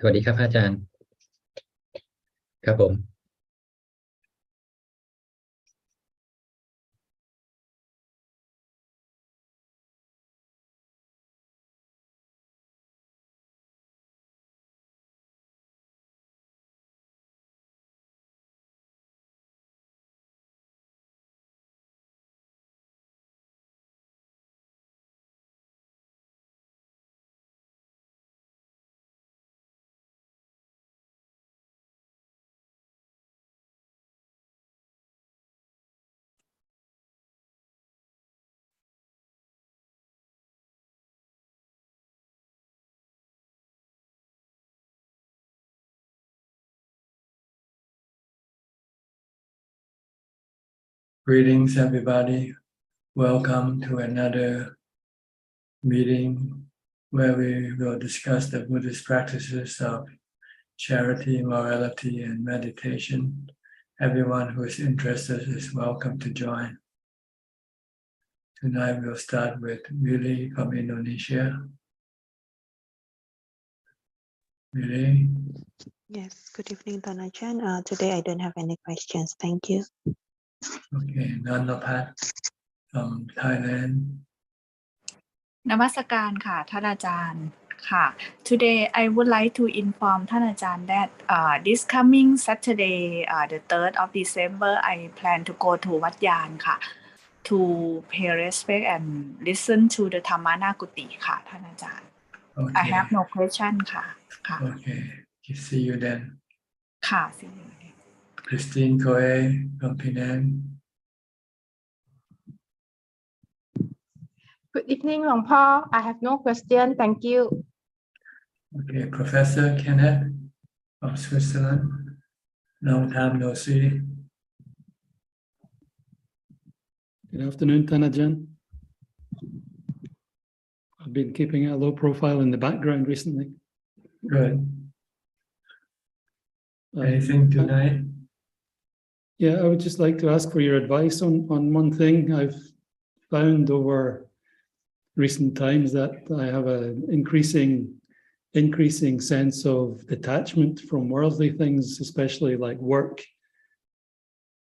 สวัสดีครับอาจารย์ครับผม Greetings, everybody. Welcome to another meeting where we will discuss the Buddhist practices of charity, morality, and meditation. Everyone who is interested is welcome to join. Tonight we'll start with Willie from Indonesia. Willie? Yes, good evening, Ajaan. Today I don't have any questions. Thank you. Okay, Nanapat from Thailand. นมัสการค่ะท่านอาจารย์ค่ะ Today I would like to inform ท่านอาจารย์ that this coming Saturday the 3rd of December I plan to go to วัดยานค่ะ to pay respect and listen to the ธรรมนากุติค่ะท่านอาจารย์ Okay. I have no question ค่ะค่ะ Okay, see you then. ค่ะ see you Christine Coe from Penang. Good evening, Long Paul. I have no question. Thank you. Okay, Professor Kenneth from Switzerland. Long time no see. Good afternoon, Tanajan. I've been keeping a low profile in the background recently. Good. Anything tonight? Yeah, I would just like to ask for your advice on one thing. I've found over recent times that I have an increasing sense of detachment from worldly things, especially like work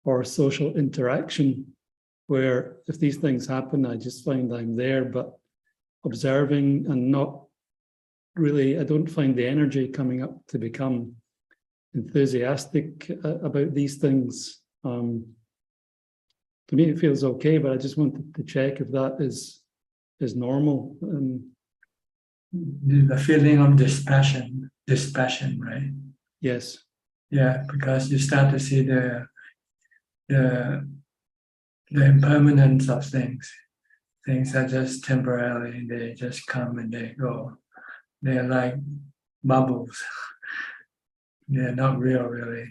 or social interaction, where if these things happen, I just find I'm there, but observing and not really, I don't find the energy coming up to become enthusiastic about these things. To me, it feels okay, but I just wanted to check if that is normal. The feeling of dispassion, right? Yes. Yeah, because you start to see the impermanence of things. Things are just temporary, they just come and they go. They're like bubbles. They're not real, really.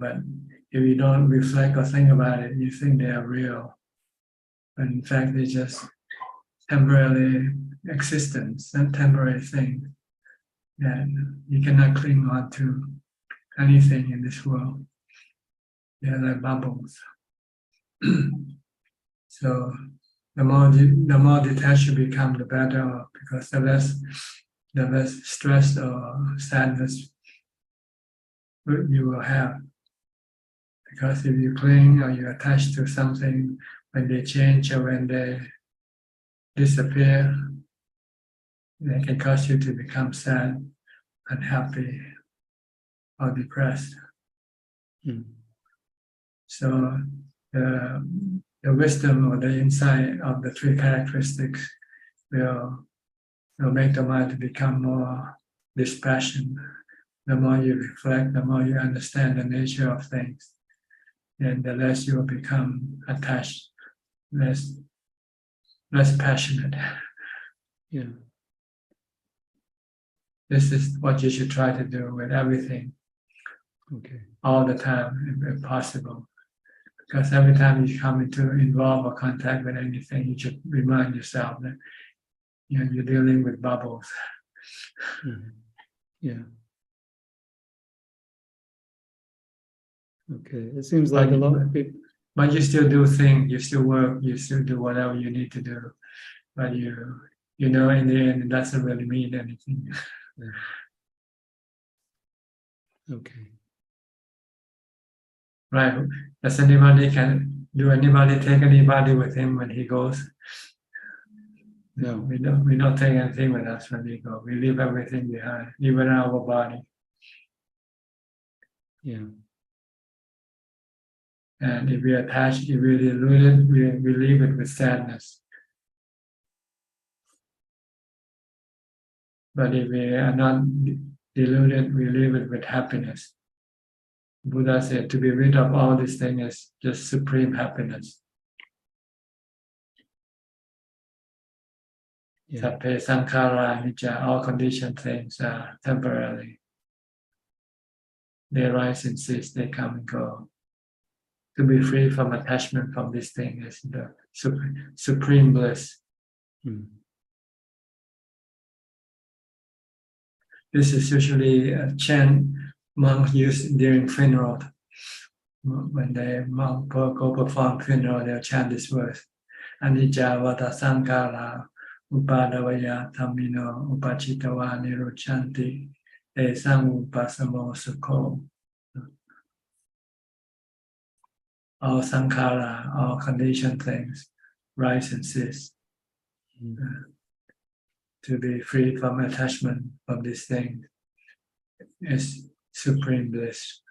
But if you don't reflect or think about it, you think they are real. But in fact, they're just temporary existence and temporary things. And you cannot cling on to anything in this world. They're like bubbles. So the more detached you become, the better, because the less stress or sadness you will have. Because if you cling or you attach to something, when they change or when they disappear, they can cause you to become sad, unhappy, or depressed. So the wisdom or the insight of the three characteristics will make the mind to become more dispassionate. The more you reflect, the more you understand the nature of things, and the less you will become attached, less passionate. Yeah. This is what you should try to do with everything. Okay. All the time, if possible. Because every time you come into involve or contact with anything, you should remind yourself that you're dealing with bubbles. Mm-hmm. Yeah. Okay. It seems like a lot of people. But you still do things, you still work, you still do whatever you need to do. But in the end, it doesn't really mean anything. Yeah. Okay. Right? Does anybody take anybody with him when he goes? No. We don't take anything with us when we go. We leave everything behind, even our body. Yeah. And if we attach, if we delude it, we leave it with sadness. But if we are not deluded, we leave it with happiness. Buddha said to be rid of all these things is just supreme happiness. Yeah. Sapphe sankhara anicca, all conditioned things are temporary. They rise and cease, they come and go. To be free from attachment from this thing is the supreme bliss. Mm. This is usually a chant monks use during funeral. When the monk go perform funeral, they'll chant this verse. Anicca vata sankhara upadavaya dhammino upachitawa nirucchanti esang upasamo sukho. All sankhara, all conditioned things, rise and cease. To be free from attachment from this thing is supreme bliss.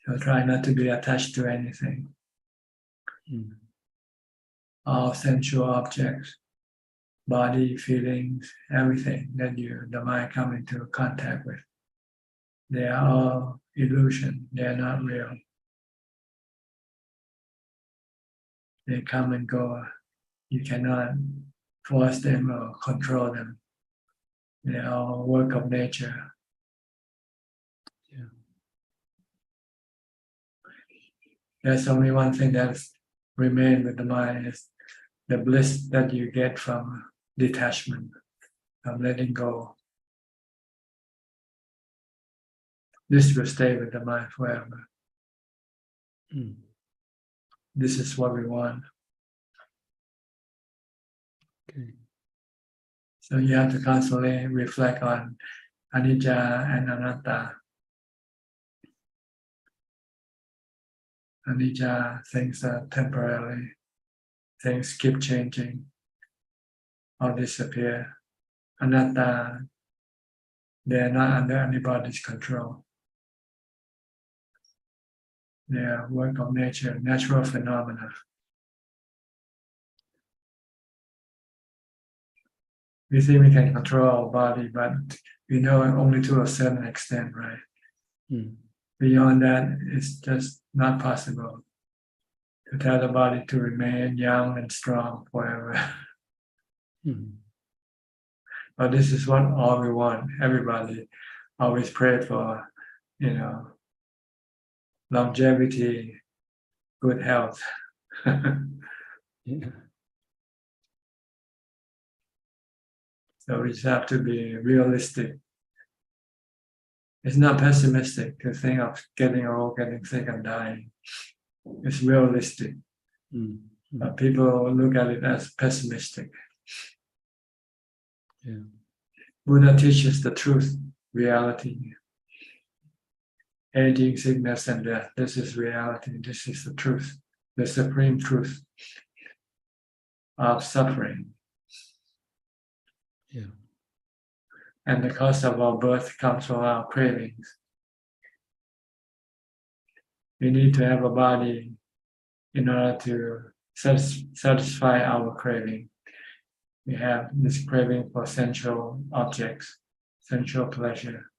So try not to be attached to anything. All sensual objects, body, feelings, everything that the mind come into contact with. They are all illusion. They are not real. They come and go. You cannot force them or control them. They are all work of nature. Yeah. There's only one thing that's remained with the mind is the bliss that you get from detachment, from letting go. This will stay with the mind forever. This is what we want. Okay. So you have to constantly reflect on anicca and anatta. Anicca, things are temporary, things keep changing or disappear. Anatta, they are not under anybody's control. They are work of nature, natural phenomena. We think we can control our body, but we know only to a certain extent, right? Beyond that, it's just not possible to tell the body to remain young and strong forever. But this is what all we want. Everybody always pray for, longevity, good health. Yeah. So we just have to be realistic. It's not pessimistic to think of getting old, getting sick and dying. It's realistic. But people look at it as pessimistic. Yeah. Buddha teaches the truth, reality. Aging, sickness, and death. This is reality. This is the truth, the supreme truth of suffering. Yeah. And the cause of our birth comes from our cravings. We need to have a body in order to satisfy our craving. We have this craving for sensual objects, sensual pleasure.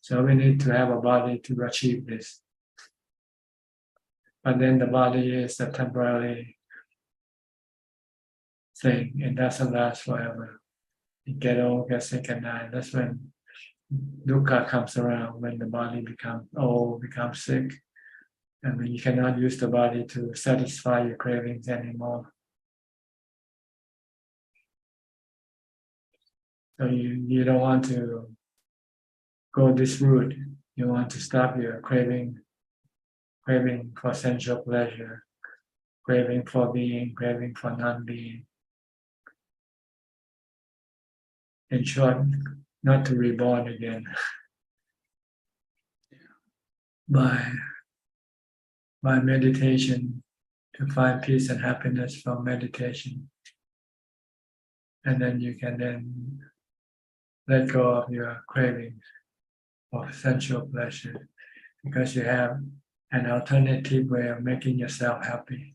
So we need to have a body to achieve this. But then the body is a temporary thing. It doesn't last forever. You get old, get sick and die. That's when dukkha comes around, when the body becomes old, becomes sick. And when you cannot use the body to satisfy your cravings anymore. So you don't want to go this route. You want to stop your craving for sensual pleasure, craving for being, craving for non-being. In short, not to reborn again. by meditation, to find peace and happiness from meditation. And then you can then let go of your cravings of sensual pleasure, because you have an alternative way of making yourself happy.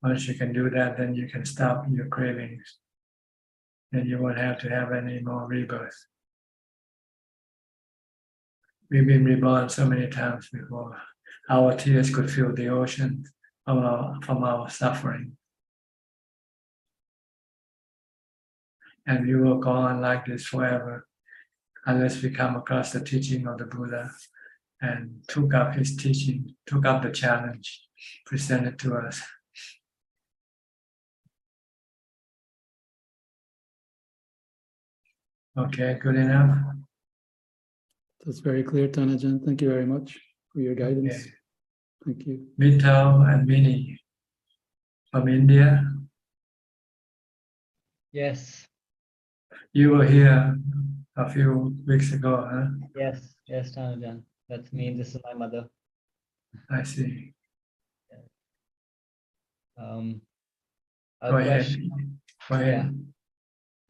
Once you can do that, then you can stop your cravings. And you won't have to have any more rebirth. We've been reborn so many times before. Our tears could fill the ocean from our suffering. And we will go on like this forever, unless we come across the teaching of the Buddha and took up his teaching, took up the challenge presented to us. Okay, good enough. That's very clear, Tanajan. Thank you very much for your guidance. Okay. Thank you. Mittal and Minnie from India. Yes, You were here a few weeks ago, huh? yes, Tanajan. That's me. This is my mother. I see. A Go ahead. question, Go ahead.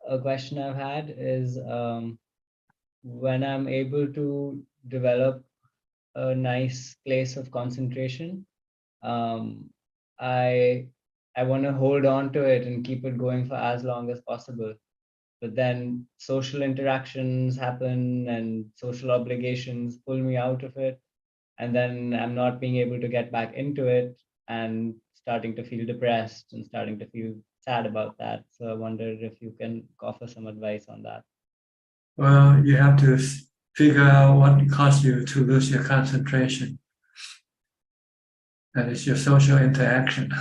a question I've had is when I'm able to develop a nice place of concentration, I want to hold on to it and keep it going for as long as possible. But then social interactions happen and social obligations pull me out of it. And then I'm not being able to get back into it and starting to feel depressed and starting to feel sad about that. So I wondered if you can offer some advice on that. Well, you have to figure out what caused you to lose your concentration. That is your social interaction.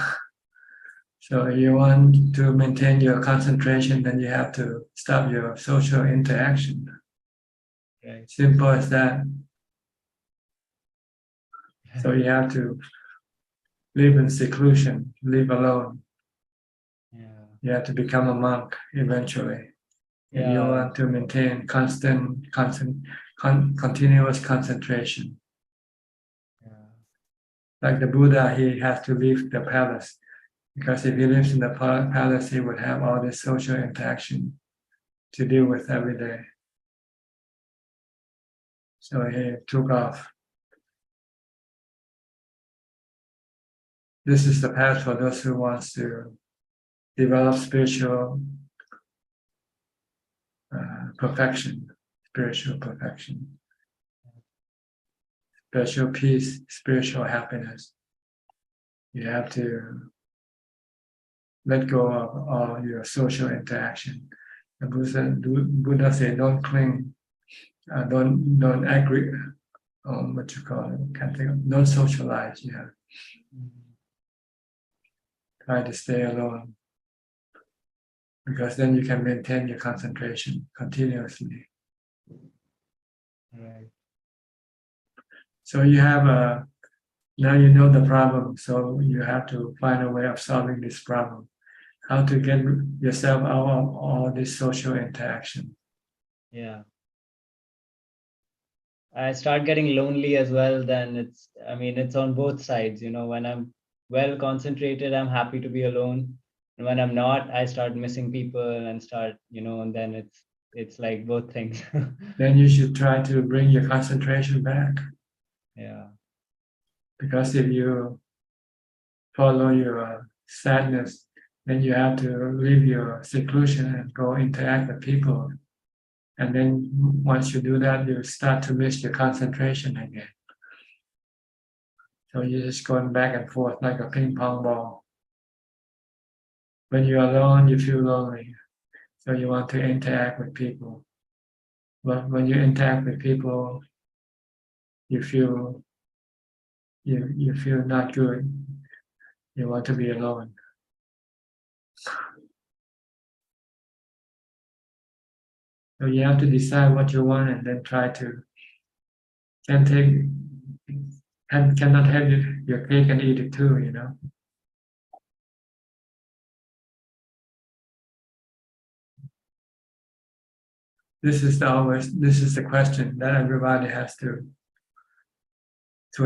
So if you want to maintain your concentration, then you have to stop your social interaction. Right. Simple as that. So you have to live in seclusion, live alone. Yeah. You have to become a monk eventually. If you Yeah. want to maintain continuous concentration. Yeah. Like the Buddha, he has to leave the palace, because if he lives in the palace, he would have all this social interaction to deal with every day. So he took off. This is the path for those who wants to develop spiritual perfection, spiritual peace, spiritual happiness. You have to let go of all your social interaction. The Buddha said, don't cling, don't agree, what you call it, can't think of, don't socialize. Yeah, try to stay alone, because then you can maintain your concentration continuously. Right. So you have now you know the problem, so you have to find a way of solving this problem. How to get yourself out of all this social interaction. Yeah. I start getting lonely as well. Then it's on both sides. When I'm well concentrated, I'm happy to be alone. And when I'm not, I start missing people and and then it's like both things. Then you should try to bring your concentration back. Yeah. Because if you follow your sadness, then you have to leave your seclusion and go interact with people. And then once you do that, you start to miss your concentration again. So you're just going back and forth like a ping pong ball. When you're alone, you feel lonely. So you want to interact with people. But when you interact with people, you feel not good. You want to be alone. So you have to decide what you want and then try to cannot have your cake and eat it too, This is the question that everybody has to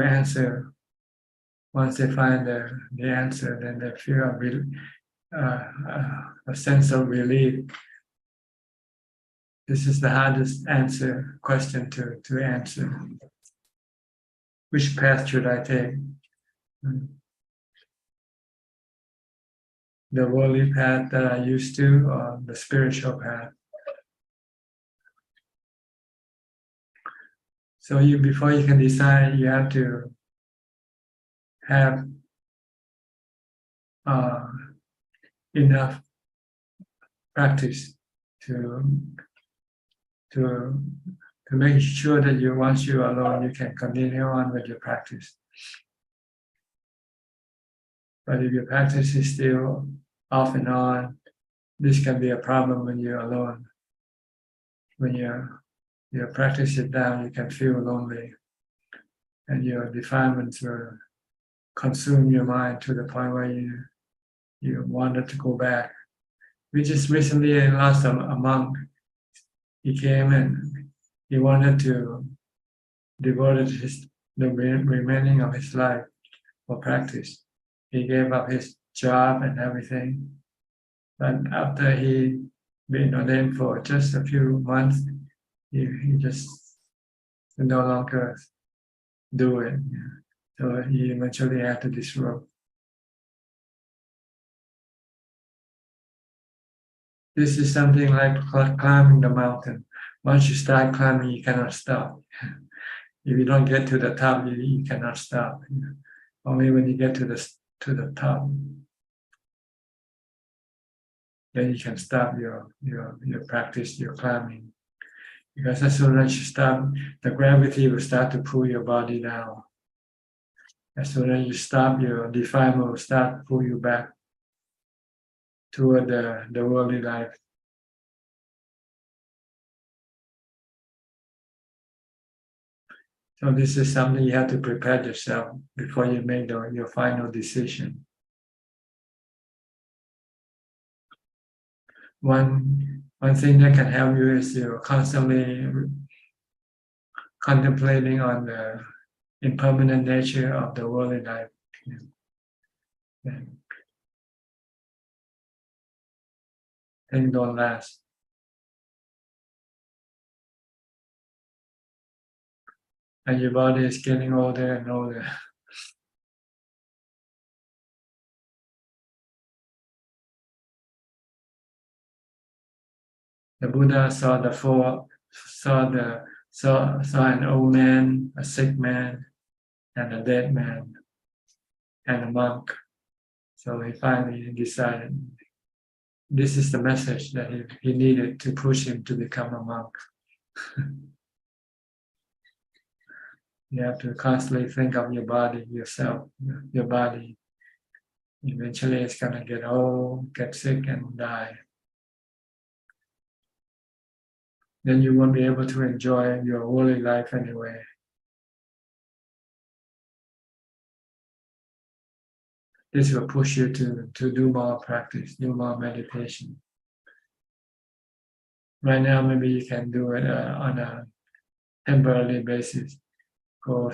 answer. Once they find the answer, then they feel a sense of relief. This is the hardest question to answer. Which path should I take? The worldly path that I used to, or the spiritual path? So before you can decide, you have to have enough practice to make sure that once you're alone, you can continue on with your practice. But if your practice is still off and on, this can be a problem when you're alone. When your practice is down, you can feel lonely, and your defilements will consume your mind to the point where you wanted to go back. We just recently lost a monk. He came and he wanted to devote the remaining of his life for practice. He gave up his job and everything. But after he been ordained for just a few months, he just no longer do it. So he eventually had to disrobe. This is something like climbing the mountain. Once you start climbing, you cannot stop. If you don't get to the top, you cannot stop. Only when you get to the top, then you can stop your practice, your climbing. Because as soon as you stop, the gravity will start to pull your body down. As soon as you stop, your defilement will start to pull you back toward the worldly life. So this is something you have to prepare yourself before you make your final decision. One thing that can help you is you're constantly contemplating on the impermanent nature of the worldly life. Things don't last. And your body is getting older and older. The Buddha saw an old man, a sick man, and a dead man, and a monk. So he finally decided this is the message that he needed to push him to become a monk. You have to constantly think of your body, yourself, your body. Eventually it's going to get old, get sick, and die. Then you won't be able to enjoy your worldly life anyway. This will push you to do more practice, do more meditation. Right now, maybe you can do it on a temporary basis. Go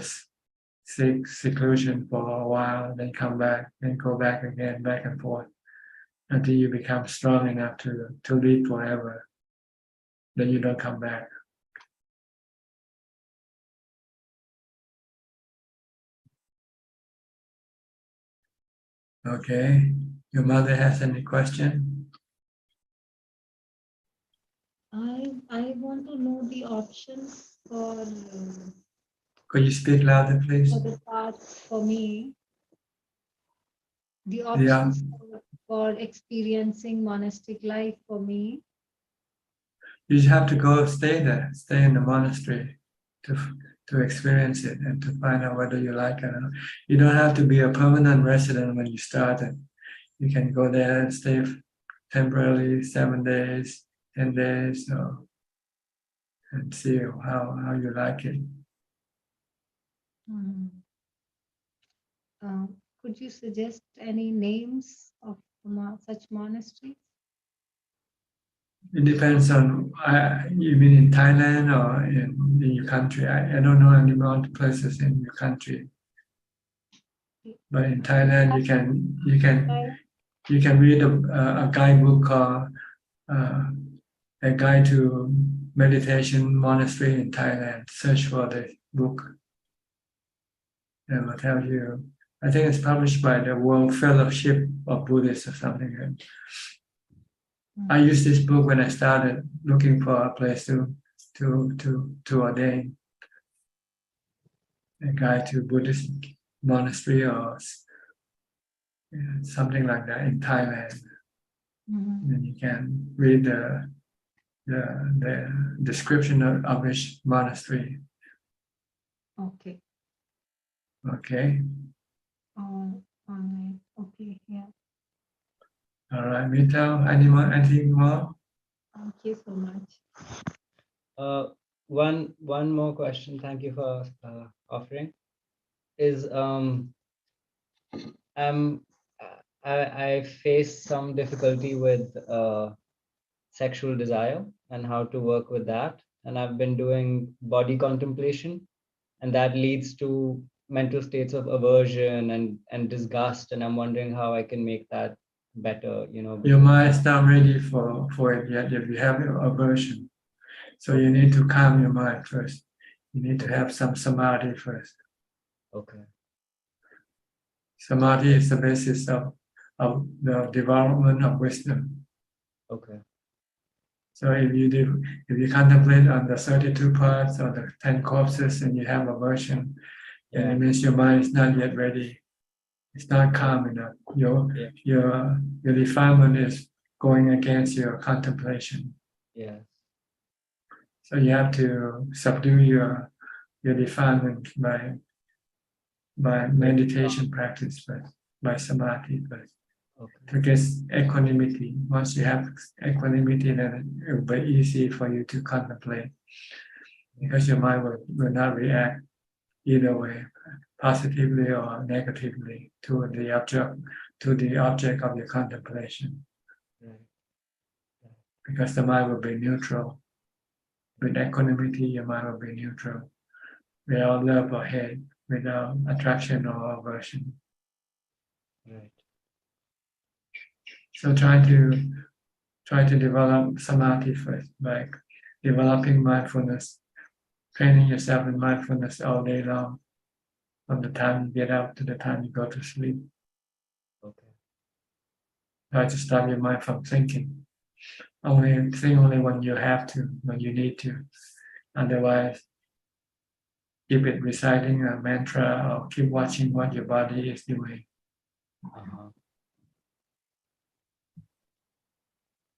seek seclusion for a while, then come back, then go back again, back and forth, until you become strong enough to live forever. Then you don't come back. Okay. Your mother has any question? I want to know the options for Could you speak louder, please? the path for me. The Yeah. options for experiencing monastic life for me. You just have to go stay there, stay in the monastery to experience it and to find out whether you like it or not. You don't have to be a permanent resident when you start it. You can go there and stay temporarily 7 days, 10 days, and see how you like it. Could you suggest any names of such monasteries? It depends on, you mean in Thailand or in your country? I don't know any more places in your country. But in Thailand, you can read a guidebook called a guide to meditation monastery in Thailand. Search for the book. It will tell you. I think it's published by the World Fellowship of Buddhists or something. I used this book when I started looking for a place to ordain. A guide to Buddhist monastery or something like that in Thailand. And you can read the description of each monastery. Okay. Okay. All right. Okay. Yeah. All right, Mito, anything more? Thank you so much. One more question. Thank you for offering. Is I face some difficulty with sexual desire and how to work with that, and I've been doing body contemplation, and that leads to mental states of aversion and disgust, and I'm wondering how I can make that better. Your mind is not ready for it yet if you have aversion. So you need to calm your mind first. You need to have some samadhi first. Okay. Samadhi is the basis of the development of wisdom. Okay. So if you contemplate on the 32 parts or the 10 corpses and you have aversion, then it means your mind is not yet ready. It's not calm enough. Your defilement is going against your contemplation. Yeah. So you have to subdue your defilement by meditation practice first, by samadhi first. Okay. To get equanimity. Once you have equanimity, then it will be easy for you to contemplate, because your mind will not react either way, positively or negatively to the object of your contemplation. Right. Because the mind will be neutral. With equanimity, your mind will be neutral, without love or hate, without attraction or aversion. Right. So try to develop samadhi first by developing mindfulness, training yourself in mindfulness all day long, from the time you get up to the time you go to sleep. Okay. Try to stop your mind from thinking. Only when you have to, when you need to. Otherwise, keep it reciting a mantra or keep watching what your body is doing.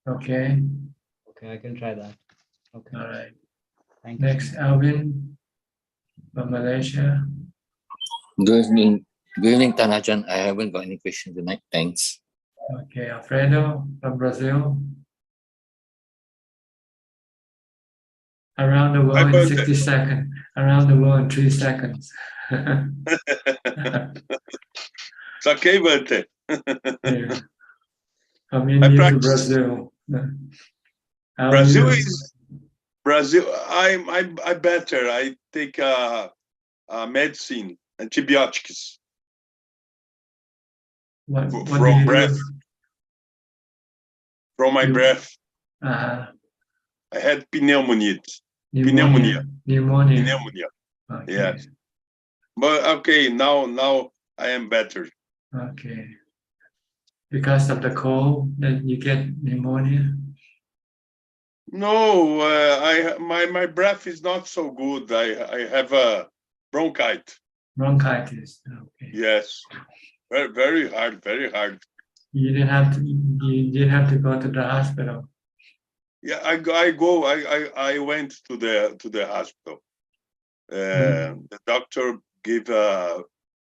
Okay. Okay, I can try that. Okay. All right. Thank you. Next, Alvin from Malaysia. Good evening, Tanajan. I haven't got any question tonight. Thanks. Okay, Alfredo from Brazil. Around the world in 60 seconds. Around the world in 3 seconds. It's okay, Bante. Yeah. From India to Brazil. Brazil. I better. I take medicine, antibiotics. From breath. From my breath. I had pneumonia. Pneumonia. Okay. Yes. But okay, now I am better. Okay. Because of the cold that you get pneumonia? No, my breath is not so good. I have a bronchitis. Bronchitis. Okay. Yes. Very hard, very hard. You didn't have to go to the hospital. Yeah, I went to the hospital. The doctor gave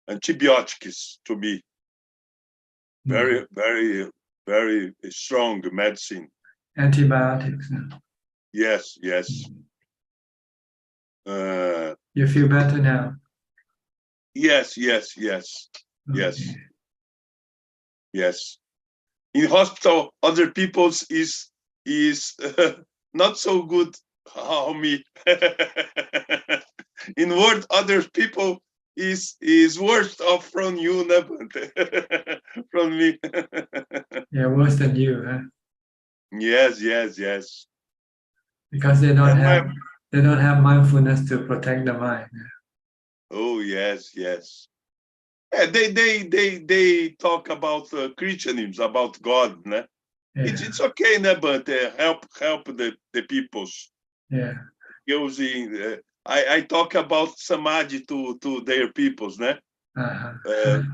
antibiotics to me. Very strong medicine. Antibiotics. Yes. You feel better now? Yes. In hospital, other people's is is not so good how me. In word, other people is worse off from you, from me. Yeah, worse than you, huh? Yes, yes, yes. Because they don't And have mindfulness to protect the mind. oh yes, yes. Yeah, they talk about Christianism, about God, né? Yeah, It's okay, né? But help the peoples. yeah, Using I talk about samadhi to their peoples, né?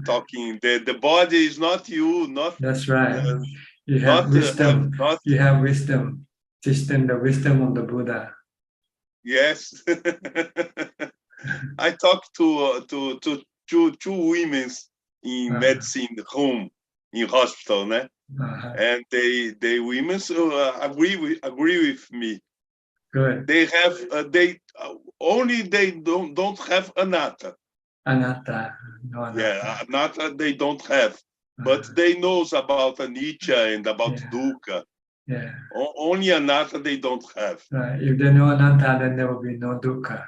Talking the body is not you, not that's right. uh, You have wisdom. not You have wisdom. Teach them the wisdom of the Buddha. yes. I talked to two women in medicine home in hospital, né? And they women agree with me. Good. They have only they don't have anatta. Anatta. No anatta. Yeah, anatta they don't have, but they knows about anicca and about dukkha. Yeah. Only anatta they don't have. Right. If they know anatta, then there will be no dukkha.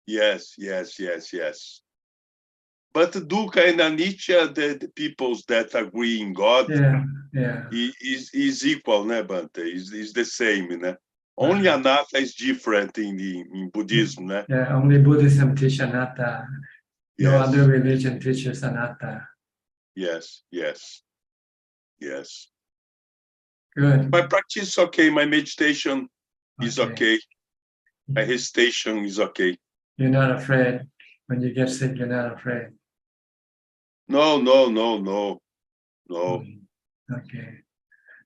Yes, yes, yes, yes. But dukkha and anicca, the peoples that agree in God, is equal, né, Bante? Is the same, né? Only anatta is different in Buddhism, né? Yeah, only Buddhism teach anatta. No Yes. other religion teaches anatta. Yes, yes, yes. Good. My practice is okay. My meditation is okay. My hesitation is okay. You're not afraid. When you get sick, you're not afraid. No. Okay.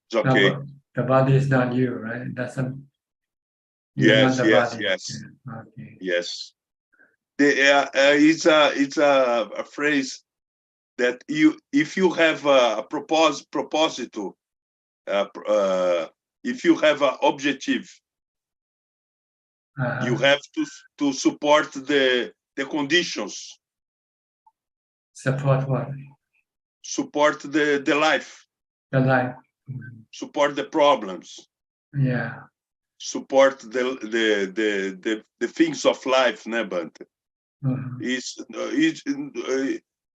It's okay. No, the body is not you, right? It doesn't. Yes, not the yes, body. yes. Yeah. Okay. Yes. It's a phrase that if you have a proposito, if you have an objective, you have to support the conditions. Support what? Support the life. The life. Support the problems. Yeah. Support the things of life, né, Bante?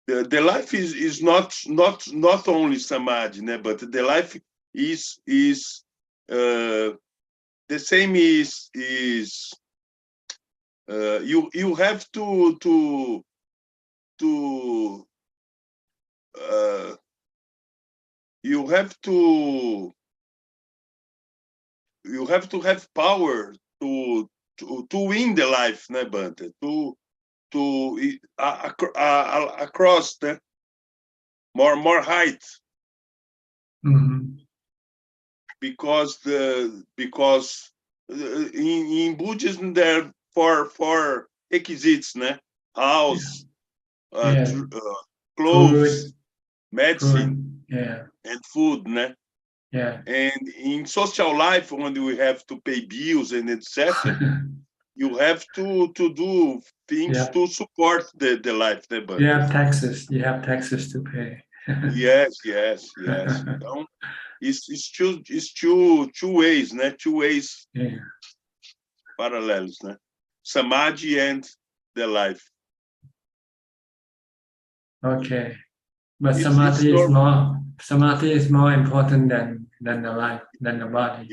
The life is not only samadhi, né, but the life is the same is you have to you have to have power to win the life, né, Bante? Across the more height. Because in Buddhism there are four requisites, né? House, clothes, food, medicine, and food, né? Yeah. And in social life, when we have to pay bills and etc., you have to do things to support the life, né? But you have taxes. You have taxes to pay. yes. Então, it's two ways, né? Two ways paralelos, né? Samadhi and the life. Okay, but samadhi is more important than the life, than the body.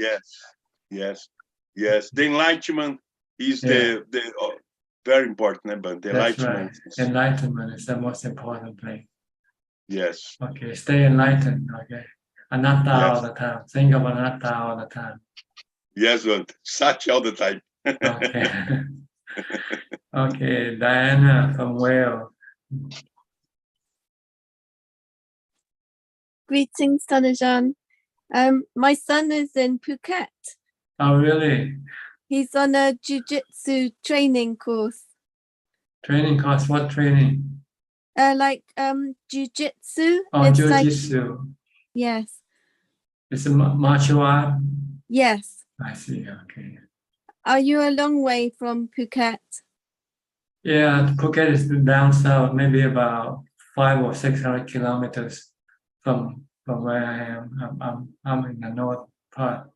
Yes. The enlightenment is the very important, but the enlightenment. Right. Enlightenment is the most important thing. Yes. Okay, stay enlightened. Okay, anatta all the time. Think of anatta all the time. Yes, but such all the time. Okay. Okay, Diana from Wales. Greetings, Ajaan. My son is in Phuket. Oh, really? He's on a jiu-jitsu training course. Training course? What training? Jiu-jitsu. Oh, jiu-jitsu. Yes. It's a martial art? Yes. I see, okay. Are you a long way from Phuket? Yeah, Phuket is down south, maybe about 500 or 600 kilometers from where I am. I'm in the north part.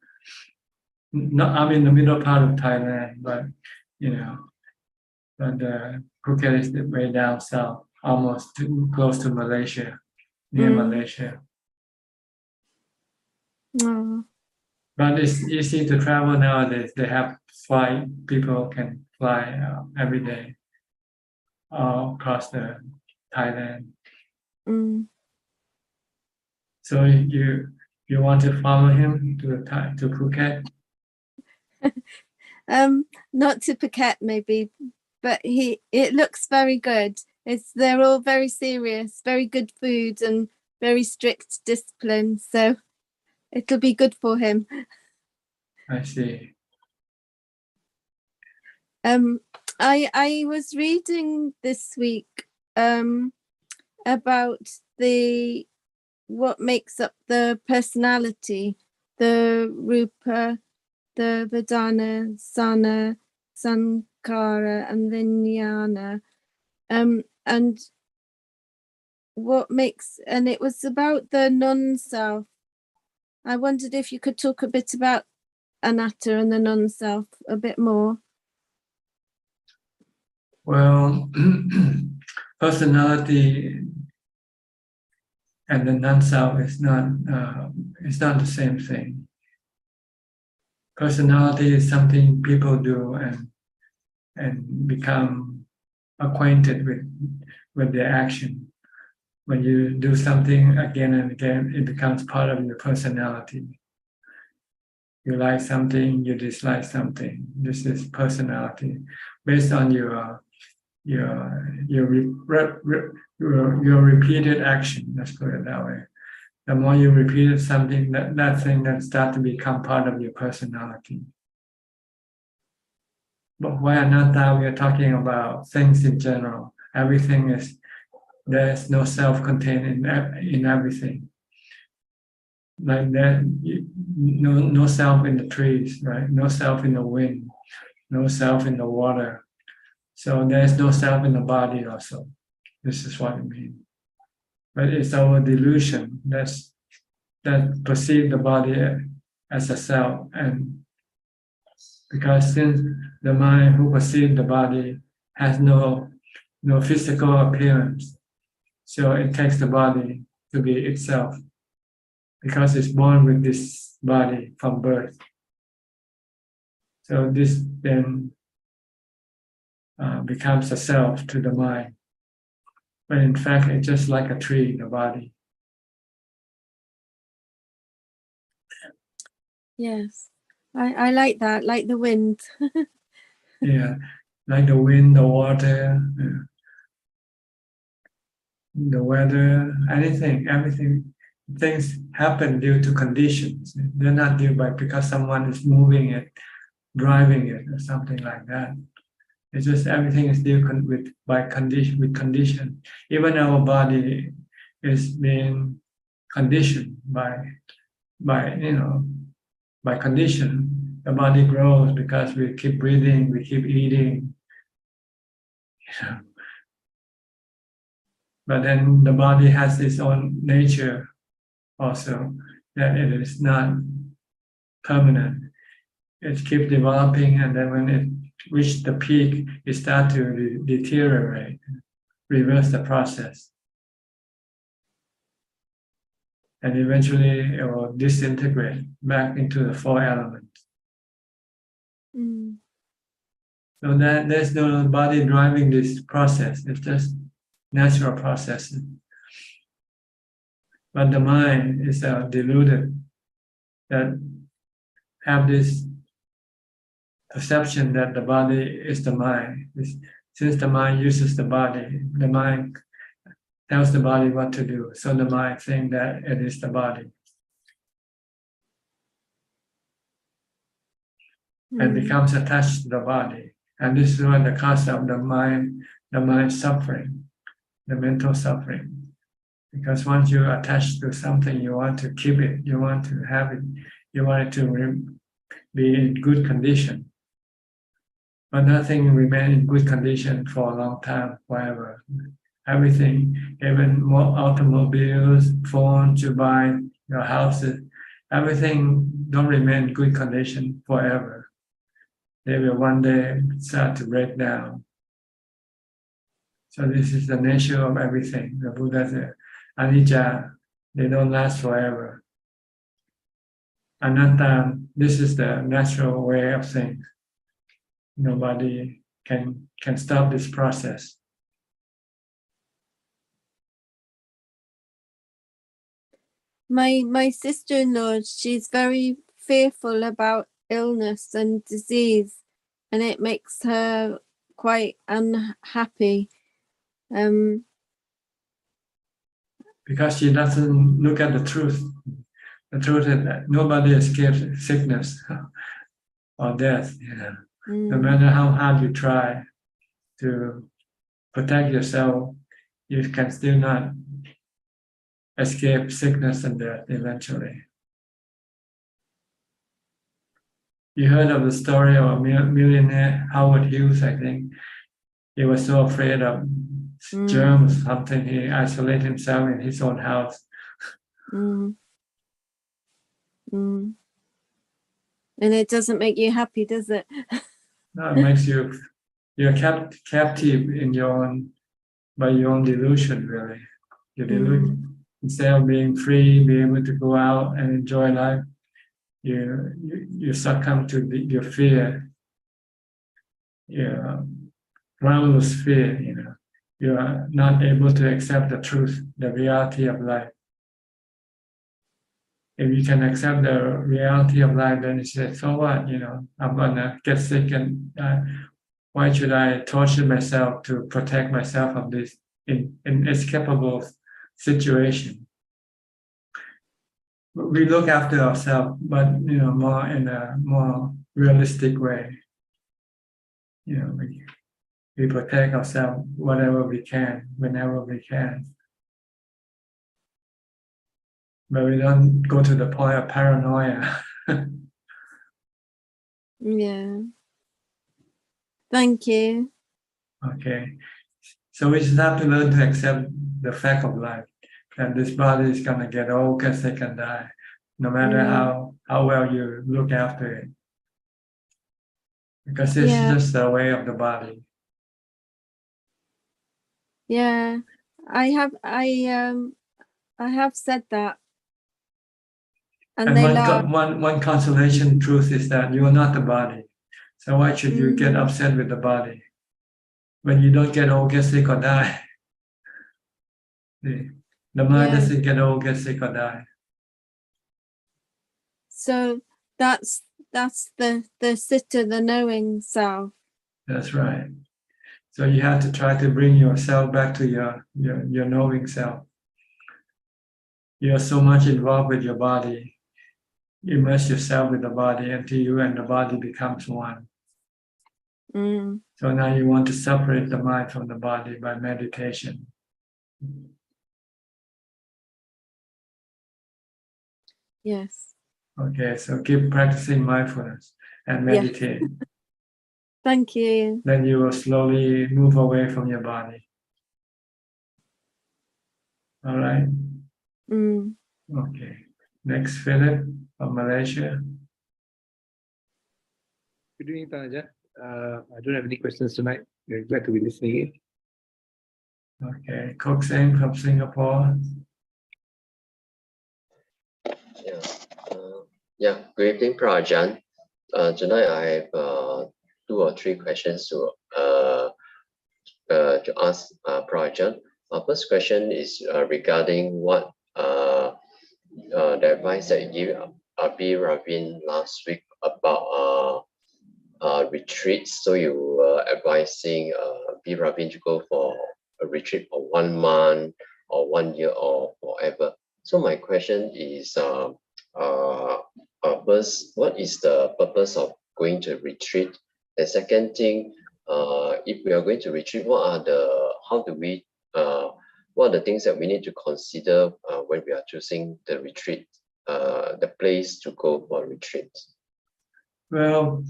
Not, I'm in the middle part of Thailand, but but Phuket is way down south, almost close to Malaysia, near Malaysia. Oh. But it's easy to travel nowadays. They have flight. People can fly every day all across the Thailand. So you want to follow him to Phuket? Not to Phuket maybe, but it looks very good. They're all very serious, very good food and very strict discipline. So it'll be good for him. I see. I was reading this week about what makes up the personality, the Rupa, the Vedana, Sana, Sankara, and Vijnana, and it was about the non-self. I wondered if you could talk a bit about anatta and the non-self a bit more. Well, personality and the non-self is not the same thing. Personality is something people do and become acquainted with their action. When you do something again and again, it becomes part of your personality. You like something, you dislike something. This is personality based on your repeated action. Let's put it that way. The more you repeat something, that thing then starts to become part of your personality. But why anatta? We are talking about things in general. Everything there's no self-contained in everything. Like that, no self in the trees, right? No self in the wind, no self in the water. So there's no self in the body also. This is what it means. But it's our delusion that perceive the body as a self, and because since the mind who perceives the body has no physical appearance, so it takes the body to be itself, because it's born with this body from birth. So this then becomes a self to the mind. But in fact, it's just like a tree, the body. Yes, I like that, like the wind. Yeah, like the wind, the water, the weather, everything. Things happen due to conditions. They're not due because someone is moving it, driving it, or something like that. It's just everything is due with condition. Even our body is being conditioned by condition. The body grows because we keep breathing, we keep eating. But then the body has its own nature also, that it is not permanent. It keeps developing, and then when it reaches the peak, it starts to deteriorate, reverse the process. And eventually it will disintegrate back into the four elements. So that there's no body driving this process. It's just natural processes. But the mind is deluded, that have this perception that the body is the mind. Since the mind uses the mind tells the body what to do. So the mind thinks that it is the body. And becomes attached to the body. And this is what the cause of the mind suffering, the mental suffering. Because once you attach to something, you want to keep it, you want to have it, you want it to be in good condition. But nothing remains in good condition for a long time, forever. Everything, even more automobiles, phones you buy, your houses, everything don't remain in good condition forever. They will one day start to break down. So this is the nature of everything. The Buddha said, anicca, they don't last forever. Anatta, this is the natural way of things. Nobody can stop this process. My sister-in-law, she's very fearful about illness and disease, and it makes her quite unhappy. Because she doesn't look at the truth. The truth is that nobody escapes sickness or death. No matter how hard you try to protect yourself, you can still not escape sickness and death eventually. You heard of the story of a millionaire, Howard Hughes, I think. He was so afraid of germs, something, he isolated himself in his own house. And it doesn't make you happy, does it? No, it makes you're captive in by your own delusion, really. Your delusion. Instead of being free, be able to go out and enjoy life, you succumb to your fear, your groundless fear. You are not able to accept the truth, the reality of life. If you can accept the reality of life, then you say, so what? I'm gonna get sick, and why should I torture myself to protect myself from this inescapable situation? We look after ourselves, but more in a more realistic way. We protect ourselves whatever we can, whenever we can. But we don't go to the point of paranoia. Yeah. Thank you. Okay. So we just have to learn to accept the fact of life, that this body is going to get old, get sick, and die, no matter how well you look after it. Because it's just the way of the body. Yeah. I have said that. And they laugh. One consolation truth is that you are not the body. So why should you get upset with the body when you don't get old, get sick, or die? The mind doesn't get old, get sick, or die. So that's the sitter, the knowing self. That's right. So you have to try to bring yourself back to your knowing self. You are so much involved with your body. Immerse yourself with the body until you and the body becomes one. So now you want to separate the mind from the body by meditation. Yes. Okay, so keep practicing mindfulness and meditate. Thank you. Then you will slowly move away from your body. All right? Okay. Next, Philip from Malaysia. Good evening, Tanaja. I don't have any questions tonight. We're glad to be listening in. Okay. Kok Seng from Singapore. Good evening, Ajaan. Tonight I have 2 or 3 questions to ask Ajaan. Our first question is regarding what the advice that you gave B. Ravin last week about retreats. So you were advising B. Ravin to go for a retreat for 1 month or 1 year or forever. So my question is, first, what is the purpose of going to retreat? The second thing, if we are going to retreat, what are the things that we need to consider when we are choosing the retreat, the place to go for retreat? Well,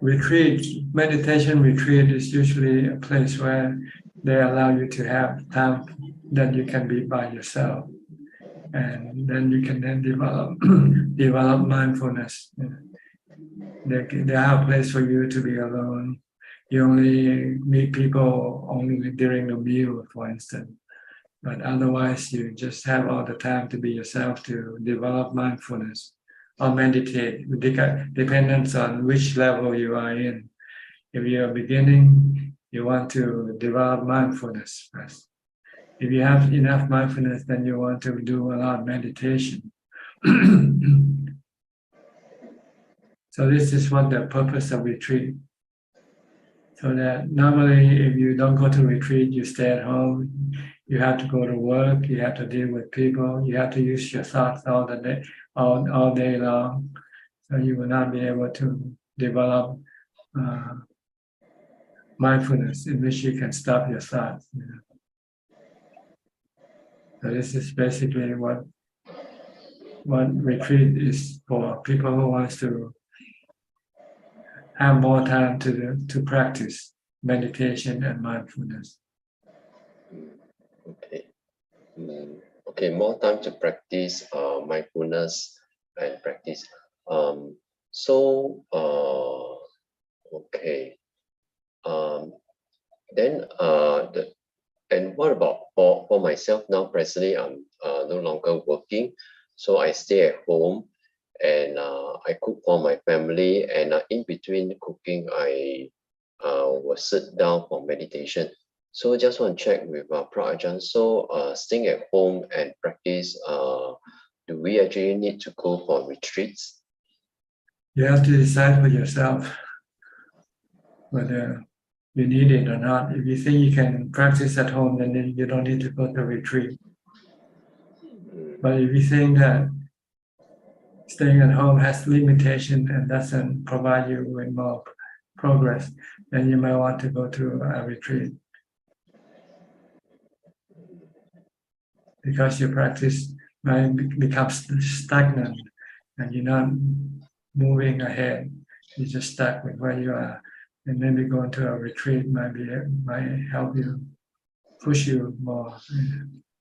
meditation retreat is usually a place where they allow you to have time that you can be by yourself. and then you can then develop mindfulness. They have a place for you to be alone. You only meet people only during the meal, for instance. But otherwise, you just have all the time to be yourself, to develop mindfulness or meditate, dependence on which level you are in. If you're beginning, you want to develop mindfulness first. If you have enough mindfulness, then you want to do a lot of meditation. So this is what the purpose of retreat. So that normally if you don't go to retreat, you stay at home, you have to go to work, you have to deal with people, you have to use your thoughts all day long. So you will not be able to develop mindfulness in which you can stop your thoughts. So this is basically what retreat is for, people who wants to have more time to practice meditation and mindfulness. Okay. Okay, more time to practice mindfulness and practice. Okay. Then and what about for myself now? Presently, I'm no longer working, so I stay at home and I cook for my family. And in between cooking, I will sit down for meditation. So just want to check with Prof. Ajaan. So staying at home and practice, do we actually need to go for retreats? You have to decide for yourself whether you need it or not. If you think you can practice at home, then you don't need to go to retreat. But if you think that staying at home has limitation and doesn't provide you with more progress, then you might want to go to a retreat. Because your practice might become stagnant and you're not moving ahead. You're just stuck with where you are. And maybe going to a retreat might help you, push you more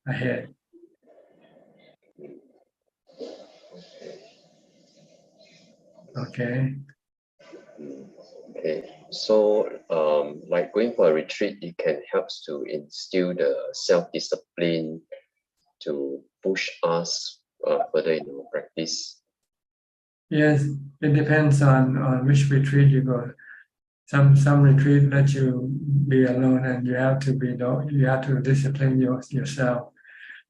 ahead. Okay. Okay, so like going for a retreat, it can help to instill the self-discipline to push us further in our practice. Yes, it depends on which retreat you go. Some retreat let you be alone and you have to discipline yourself.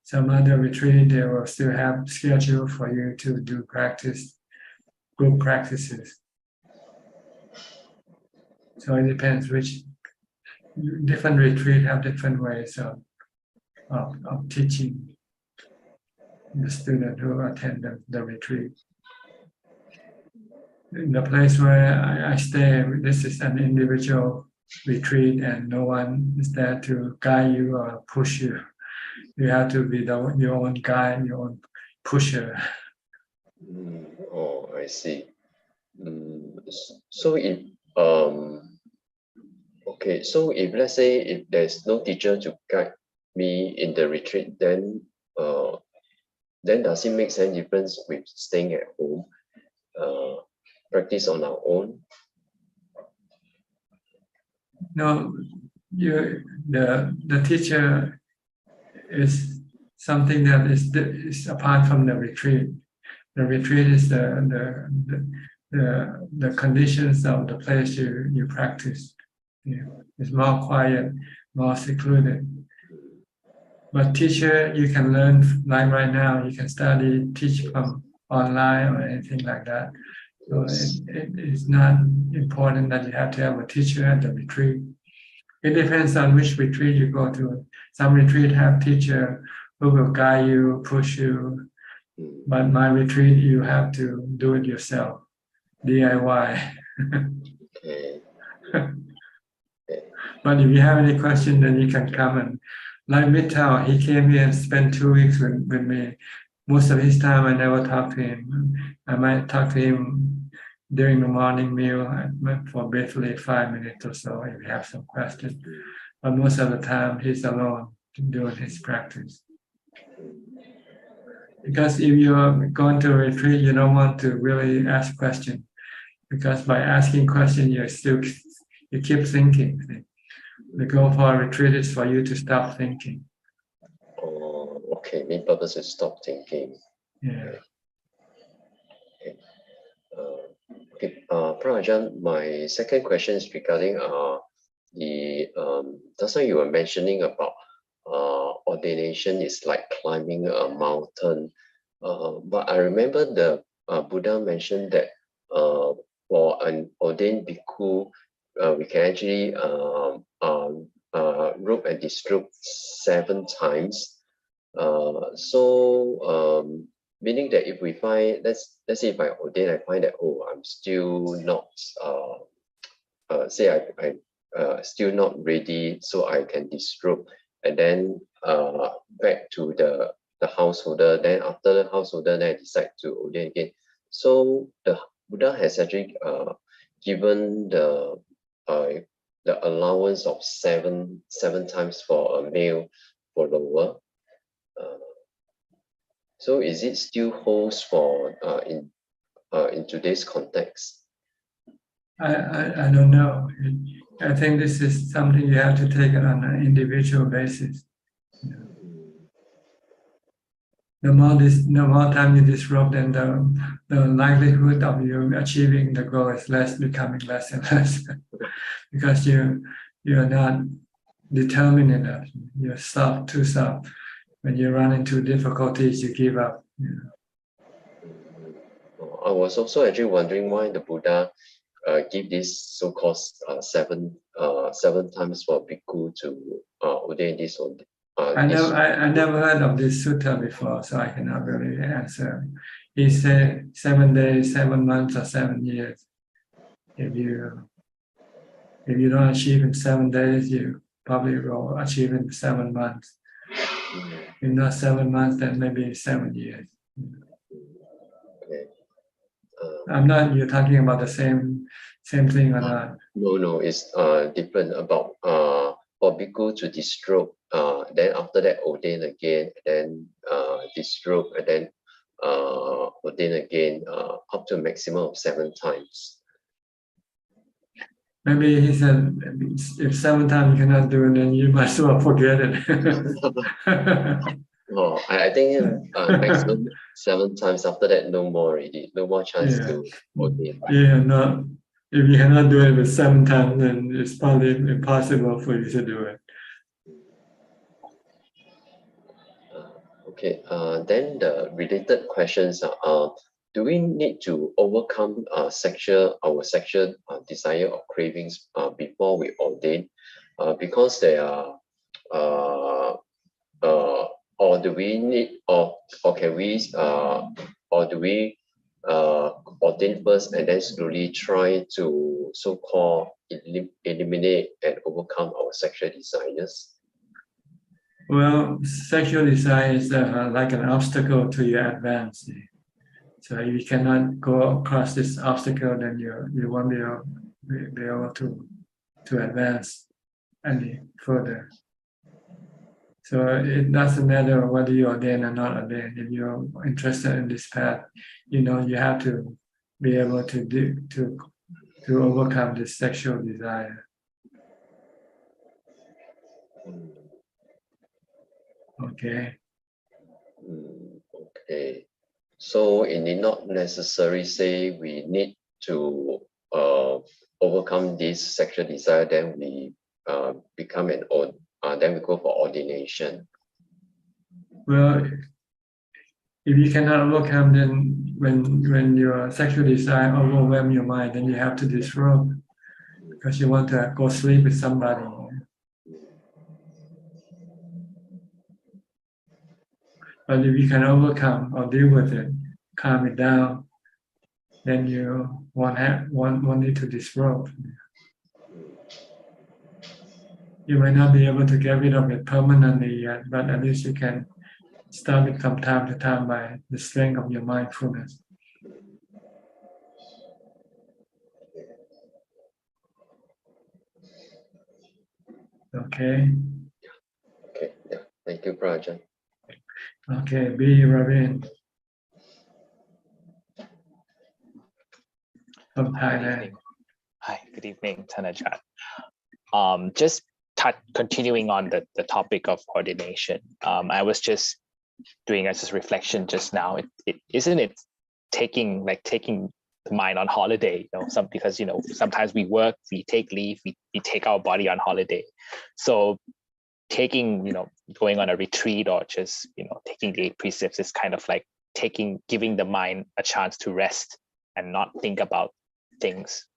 Some other retreat, they will still have schedule for you to do group practices. So it depends which different retreat have different ways of teaching the student who attend the retreat. In the place where I stay, this is an individual retreat and no one is there to guide you or push you. You have to be your own guide, your own pusher. Oh, I see. So if okay, so if let's say if there's no teacher to guide me in the retreat, then does it make any difference with staying at home, practice on our own? No, the teacher is something that is apart from the retreat. The retreat is the conditions of the place you practice. It's more quiet, more secluded. But teacher, you can learn like right now. You can teach from online or anything like that. So it is not important that you have to have a teacher at the retreat. It depends on which retreat you go to. Some retreat have teacher who will guide you, push you. But my retreat, you have to do it yourself, DIY. But if you have any question, then you can come and, like Mittal, he came here and spent 2 weeks with me. Most of his time, I never talk to him. I might talk to him during the morning meal for briefly 5 minutes or so if you have some questions. But most of the time, he's alone doing his practice. Because if you're going to retreat, you don't want to really ask questions. Because by asking questions, you keep thinking. The goal for a retreat is for you to stop thinking. Oh, okay. Main purpose is stop thinking. Yeah. Okay. Ajaan, my second question is regarding just now you were mentioning about ordination is like climbing a mountain. But I remember the Buddha mentioned that for an ordained bhikkhu, we can actually rope and disrobe 7 times. Meaning that if we find, let's say if I ordain, I find that, oh, I'm still not, say I still not ready, so I can disrobe, and then back to the householder. Then after the householder, then I decide to ordain again. So the Buddha has actually given the allowance of seven times for a male follower. So is it still holds for in today's context? I don't know. I think this is something you have to take it on an individual basis. The more time you disrupt, then the likelihood of you achieving the goal is becoming less and less, because you are not determined enough. You're too soft. When you run into difficulties, you give up. I was also actually wondering why the Buddha give this so-called 7 times for bhikkhu to ordain this or I never heard of this sutta before, so I cannot really answer. He said 7 days, 7 months, or 7 years. If you don't achieve in 7 days, you probably will achieve in 7 months. If not 7 months, then maybe 7 years. Okay. You're talking about the same thing or not? No, it's different about for bhikkhu to disrobe, then after that ordain again, then disrobe, and then ordain again, up to a maximum of 7 times. Maybe he said, if 7 times you cannot do it, then you might as well forget it. Oh, I think maximum 7 times. After that, no more already. No more chance to ordain. Yeah, no. If you cannot do it with 7 times, then it's probably impossible for you to do it. Okay. Then the related questions are: do we need to overcome our sexual desire or cravings before we ordain? Because they are or do we need, or can we or do we ordain first and then slowly try to so-called eliminate and overcome our sexual desires? Well, sexual desire is like an obstacle to your advance. So if you cannot go across this obstacle, then you won't be able to advance any further. So it doesn't matter whether you ordain or not ordain. If you're interested in this path, you have to be able to overcome this sexual desire. Okay. Okay. So it need not necessarily say we need to overcome this sexual desire, then we become then we go for ordination. Well, if you cannot overcome, then when your sexual desire overwhelms your mind, then you have to disrobe, because you want to go sleep with somebody. But if you can overcome or deal with it, calm it down, then you won't need to disrobe. You may not be able to get rid of it permanently yet, but at least you can stop it from time to time by the strength of your mindfulness. Okay. Okay. Yeah. Thank you, Ajaan. Okay, B. Ravin from Good Thailand. evening. Hi, good evening, Thanajaan. Just continuing on the topic of coordination. I was just doing as a reflection just now. Isn't it taking the mind on holiday? Because sometimes we work, we take leave, we take our body on holiday. So taking going on a retreat or just taking the 8 precepts is kind of like giving the mind a chance to rest and not think about things.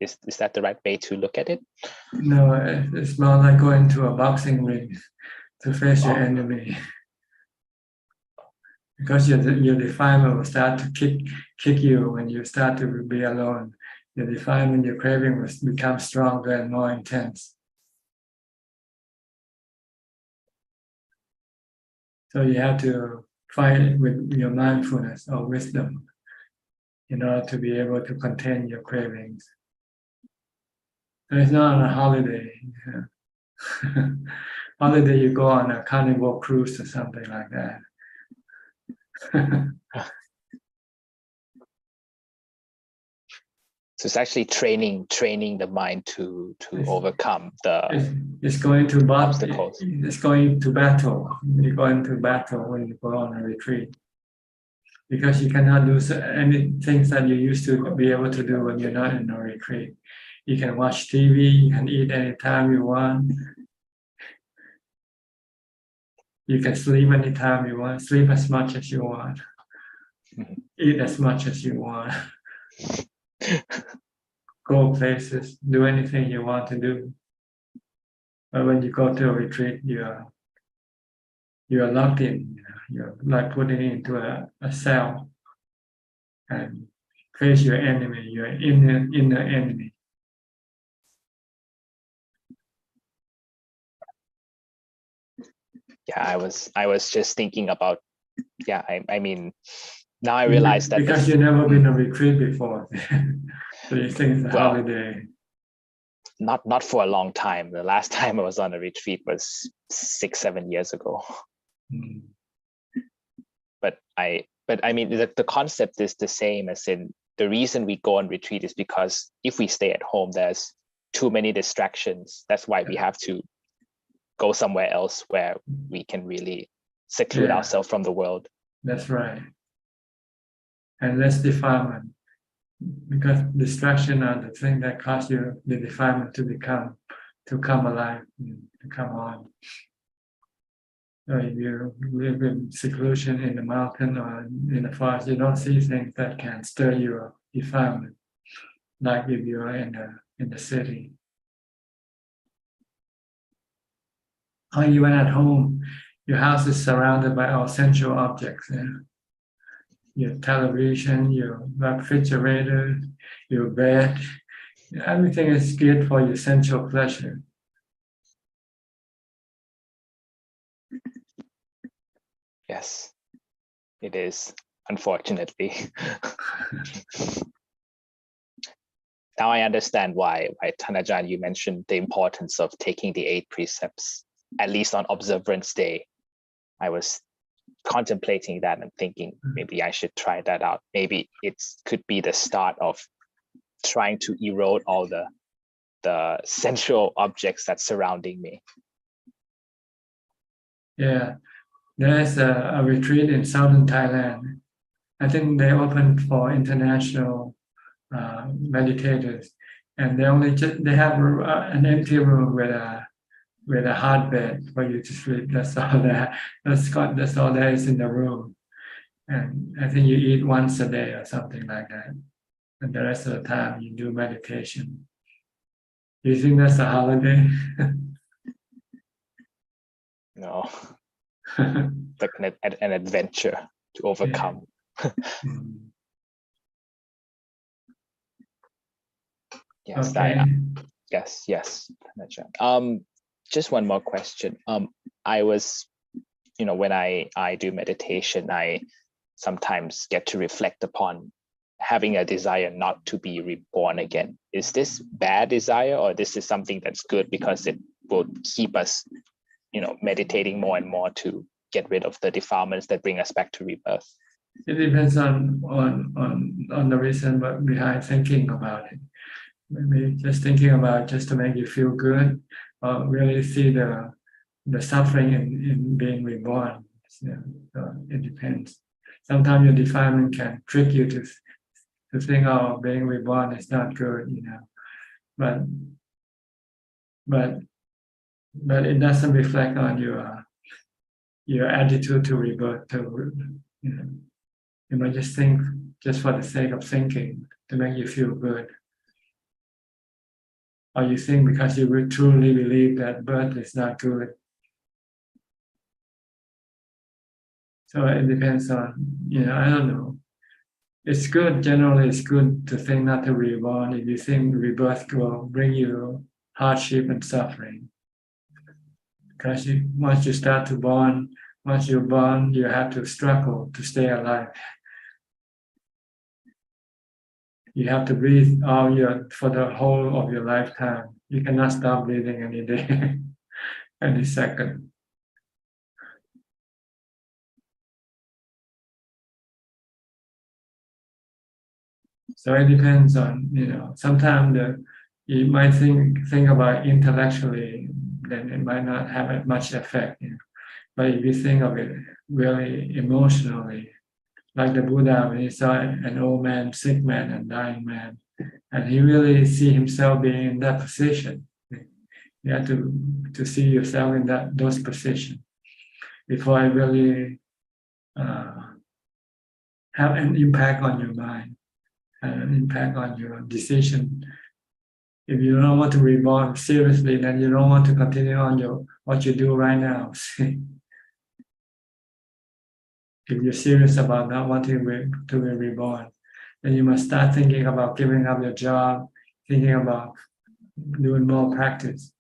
Is that the right way to look at it? No, it's more like going to a boxing ring to face your enemy. Because your defilement will start to kick you when you start to be alone. Your defilement, your craving will become stronger and more intense. So you have to fight it with your mindfulness or wisdom in order to be able to contain your cravings. So it's not on a holiday. Holiday, you go on a carnival cruise or something like that. So it's actually training the mind to overcome it's going to obstacles. It's going to battle. You're going to battle when you go on a retreat, because you cannot do any things that you used to be able to do when you're not in a retreat. You can watch TV, you can eat anytime you want. You can sleep anytime you want, sleep as much as you want, eat as much as you want, go places, do anything you want to do. But when you go to a retreat, you are locked in. You're like putting into a cell and face your enemy, your inner enemy. Yeah, I was just thinking about, I mean, now I realize that because you've never been on a retreat before. So you think it's a holiday. Not for a long time. The last time I was on a retreat was 6-7 years ago. Mm. But I mean, the concept is the same, as in the reason we go on retreat is because if we stay at home, there's too many distractions. That's why we have to go somewhere else where we can really seclude ourselves from the world. That's right. And less defilement, because distraction are the thing that cause you the defilement to come alive, to come on. So if you live in seclusion in the mountain or in the forest, you don't see things that can stir your defilement, like if you are in the city. Or even at home, your house is surrounded by all sensual objects. Your television, your refrigerator, your bed, everything is geared for your sensual pleasure. Yes, it is, unfortunately. Now I understand why Thanajaan, you mentioned the importance of taking the 8 precepts, at least on observance day. I was contemplating that and thinking maybe I should try that out. Maybe it could be the start of trying to erode all the sensual objects that's surrounding me. Yeah, there's a retreat in southern Thailand. I think they opened for international meditators, and they have an empty room with a hard bed for you to sleep. That's all that's all there is in the room. And I think you eat once a day or something like that, and the rest of the time you do meditation. Do you think that's a holiday? No, like an adventure to overcome. Yes, okay. Yes. Just one more question. I was, when I do meditation, I sometimes get to reflect upon having a desire not to be reborn again. Is this bad desire, or this is something that's good because it will keep us, meditating more and more to get rid of the defilements that bring us back to rebirth? It depends on the reason behind thinking about it. Maybe just thinking about just to make you feel good, or really see the suffering in being reborn. So it depends. Sometimes your defilement can trick you to think, oh, being reborn is not good, you know. But it doesn't reflect on your attitude to rebirth. You know, you might just think just for the sake of thinking to make you feel good, or you think because you would truly believe that birth is not good. So it depends on, you know, I don't know. It's good, generally it's good to think not to be reborn if you think rebirth will bring you hardship and suffering. Because once you start to born, once you're born, you have to struggle to stay alive. You have to breathe for the whole of your lifetime. You cannot stop breathing any day, any second. So it depends on, you know, sometimes you might think about intellectually, then it might not have much effect. You know? But if you think of it really emotionally, like the Buddha, when he saw an old man, sick man, and dying man, and he really see himself being in that position. You have to see yourself in those positions before it really have an impact on your mind and an impact on your decision. If you don't want to reborn seriously, then you don't want to continue on what you do right now. If you're serious about not wanting to be reborn, then you must start thinking about giving up your job, thinking about doing more practice,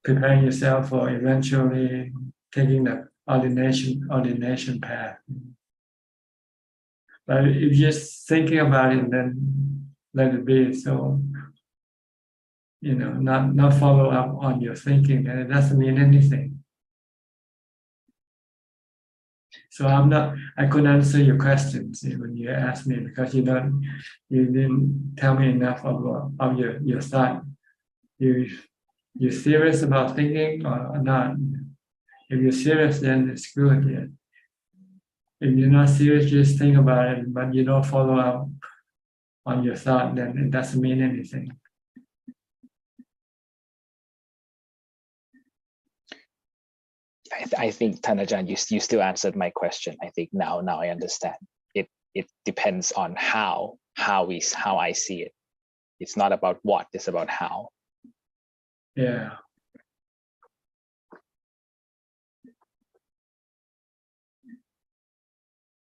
preparing yourself for eventually taking the ordination path. But if you're just thinking about it, then let it be. So, you know, not follow up on your thinking, and it doesn't mean anything. So I couldn't answer your questions when you asked me because you didn't tell me enough of your thought. You're serious about thinking or not? If you're serious, then it's good. Yeah. If you're not serious, just think about it, but you don't follow up on your thought, then it doesn't mean anything. I think Thanajan, you still answered my question. I think now I understand. It depends on how I see it. It's not about what, it's about how. Yeah.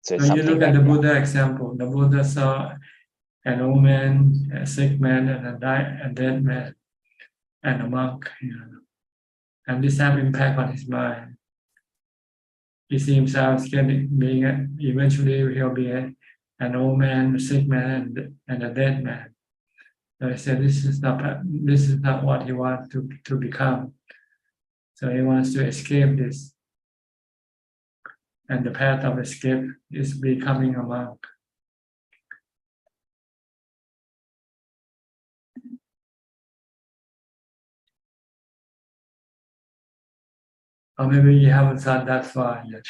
So when you look at the Buddha example, the Buddha saw an old man, a sick man, and a dead man, and a monk. You know, and this have impact on his mind. He sees himself eventually he'll be an old man, a sick man, and a dead man. So he said, this is not what he wants to become. So he wants to escape this. And the path of escape is becoming a monk. Or maybe you haven't thought that far yet.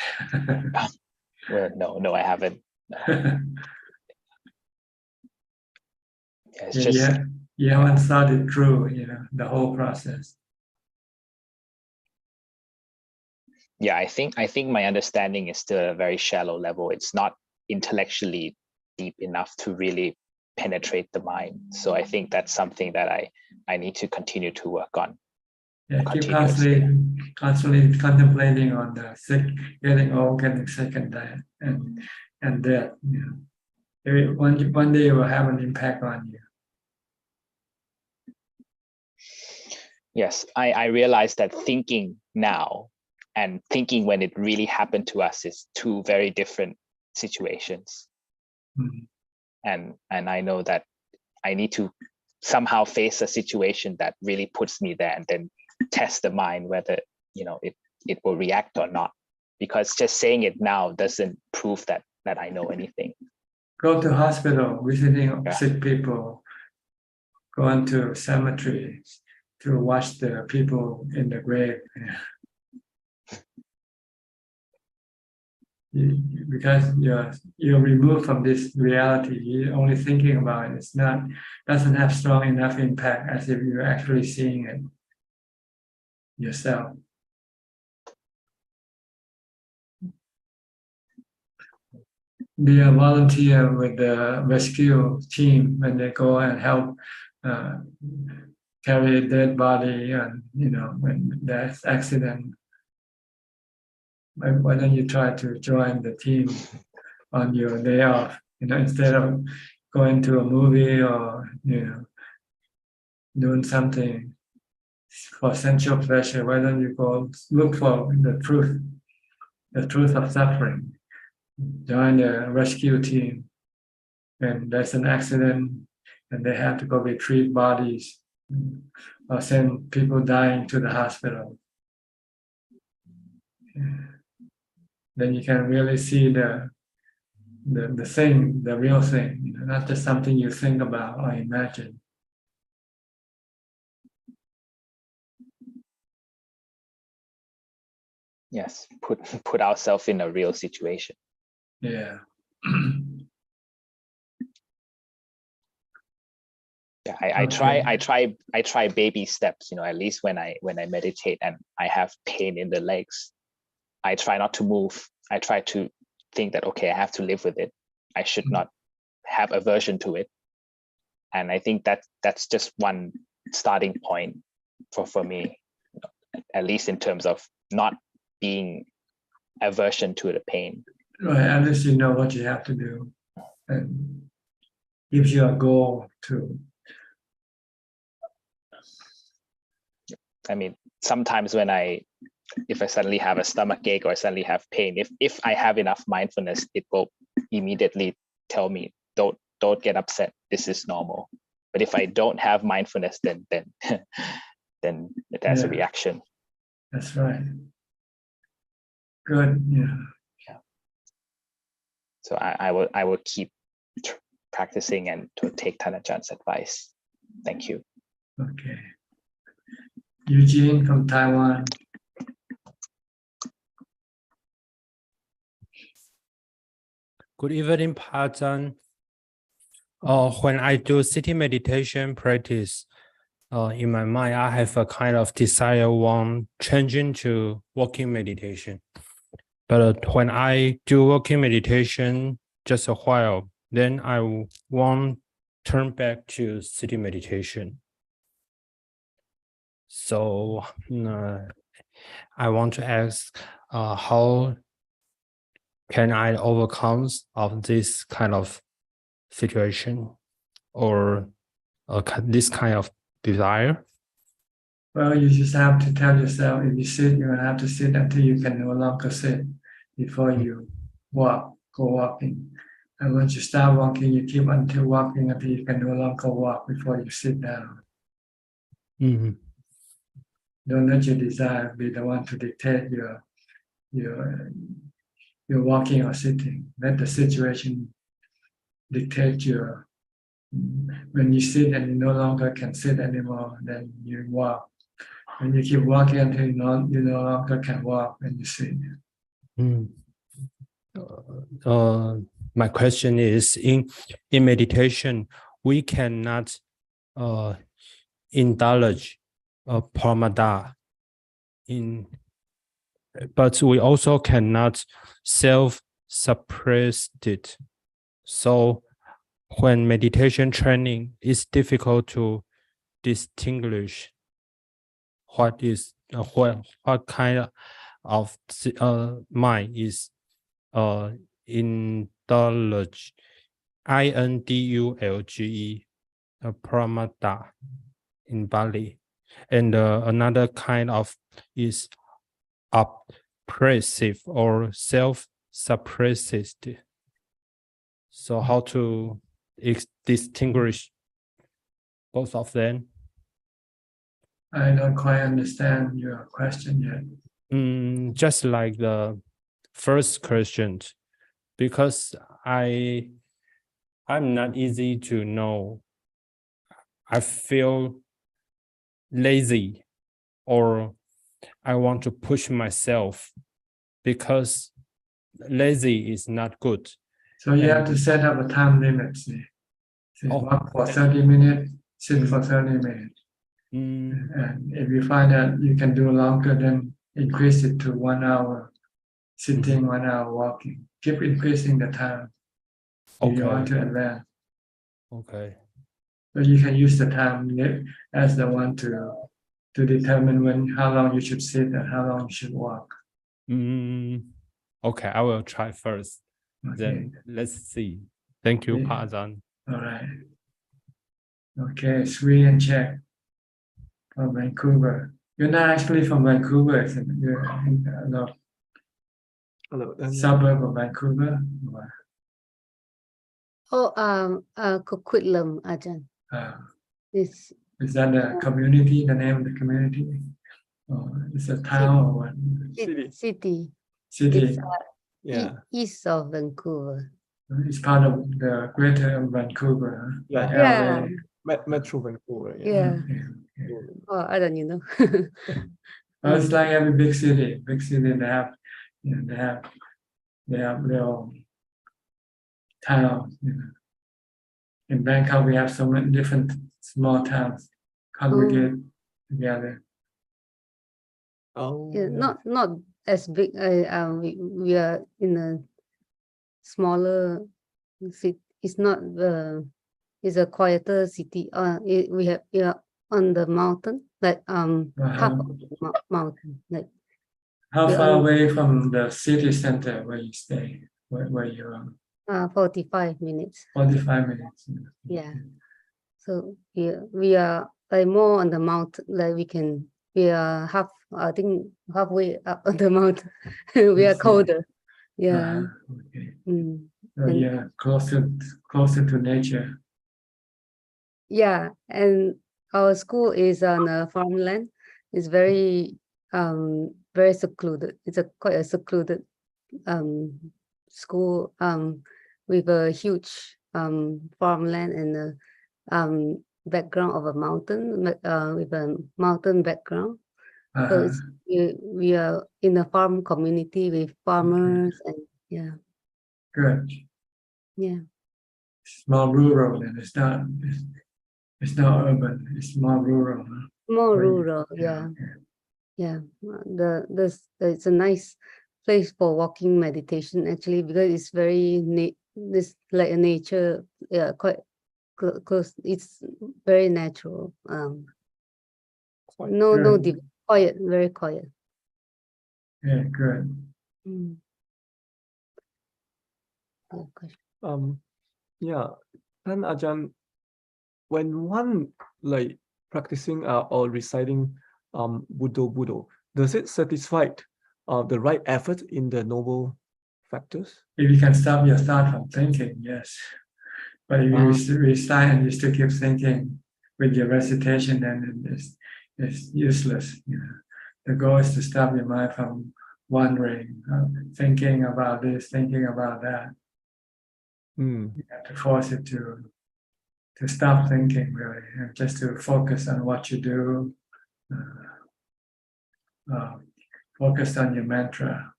Well, no, I haven't. It's you haven't thought it through, you know, the whole process. Yeah, I think my understanding is still at a very shallow level. It's not intellectually deep enough to really penetrate the mind. So I think that's something that I need to continue to work on. Yeah, keep constantly contemplating on the sick, getting old, getting sick, and death, and death. You know, one day it will have an impact on you. Yes, I realize that thinking now and thinking when it really happened to us is two very different situations. Mm-hmm. And I know that I need to somehow face a situation that really puts me there and then test the mind whether, you know, it will react or not, because just saying it now doesn't prove that I know anything. Go to hospital, visiting sick people, go into cemeteries to watch the people in the grave. Because you're removed from this reality, you're only thinking about it. It's not, doesn't have strong enough impact as if you're actually seeing it yourself. Be a volunteer with the rescue team when they go and help carry a dead body, and when there's accident. Why don't you try to join the team on your day off? Instead of going to a movie or doing something for sensual pleasure, why don't you go look for the truth of suffering? Join the rescue team. When there's an accident and they have to go retrieve bodies or send people dying to the hospital, then you can really see the thing, the real thing, not just something you think about or imagine. Yes, put ourselves in a real situation. Yeah. Yeah, I try baby steps, at least when I meditate and I have pain in the legs, I try not to move. I try to think that, okay, I have to live with it. I should not have aversion to it. And I think that's just one starting point for me, at least in terms of not being aversion to the pain. Right, at least you know what you have to do, and gives you a goal to. I mean, sometimes if I suddenly have a stomach ache or I suddenly have pain, if I have enough mindfulness, it will immediately tell me, don't get upset. This is normal. But if I don't have mindfulness, then there's a reaction. That's right. Good. Yeah. So I will keep practicing and to take Thanajan's advice. Thank you. Okay. Eugene from Taiwan. Good evening, Ajaan. When I do sitting meditation practice, in my mind, I have a kind of desire want changing to walking meditation. But when I do walking meditation just a while, then I want turn back to sitting meditation. So I want to ask, how can I overcome of this kind of situation or this kind of desire? Well, you just have to tell yourself, if you sit, you're going to have to sit until you can no longer sit before you go walking. And once you start walking, you keep walking until you can no longer walk before you sit down. Mm-hmm. Don't let your desire be the one to dictate your walking or sitting. Let the situation dictate your. When you sit and you no longer can sit anymore, then you walk. When you keep walking until you no longer can walk, when you sit. My question is, in meditation, we cannot indulge pramada but we also cannot self-suppress it. So when meditation training, it's difficult to distinguish what is what kind of mind is indulge, indulge, pramada in Bali, and another kind of is oppressive or self-suppressed. So how to distinguish both of them? I don't quite understand your question yet. Just like the first question, because I'm not easy to know. I feel lazy or I want to push myself because lazy is not good. So you have to set up a time limit. See, walk for 30 minutes, sit for 30 minutes. And if you find that you can do longer, then increase it to 1 hour sitting, 1 hour walking. Keep increasing the time if you want to advance. Okay. So you can use the time as the one to determine how long you should sit and how long you should walk. Okay, I will try first. Okay. Then let's see. Thank you, Pa Ajaan. All right. Okay, Sri and Czech from Vancouver. You're not actually from Vancouver, you're in Hello. Suburb of Vancouver. Coquitlam, Ajahn. Is that the community, the name of the community? Or it's a town or what? City. City. Yeah. East of Vancouver. It's part of the greater Vancouver. Like Yeah. LA. Metro Vancouver. Yeah. Oh, I don't know. Well, it's like every big city. Big city, they have their own towns. In Bangkok, we have so many different small towns congregate together. Yeah, not as big. We are in a smaller city. It's not it's a quieter city. We are on the mountain, like top of the mountain. Like how far away from the city center where you stay? Where you are? 45 minutes. 45 minutes. Yeah. So we are like more on the mountain. Like we are halfway up on the mountain. We are colder. Yeah. Okay. So And yeah, closer to nature. yeah, and our school is on a farmland. It's very secluded. It's quite a secluded school with a huge farmland and a background of a mountain with a mountain background. So we are in a farm community with farmers and yeah. Good. Yeah. It's more rural and it's not urban. It's more rural. Huh? More rural, yeah. Yeah. It's a nice place for walking meditation actually, because it's very this like a nature, yeah, quite close. It's very natural. Quiet, very quiet. Yeah, good. Yeah, then Ajahn, when one like practicing or reciting Buddho, does it satisfy the right effort in the noble factors? If you can stop your thought from thinking, yes. But if you recite and you still keep thinking with your recitation, then it's useless. The goal is to stop your mind from wandering, thinking about this, thinking about that. You have to force it to stop thinking, really, and just to focus on what you do, focus on your mantra.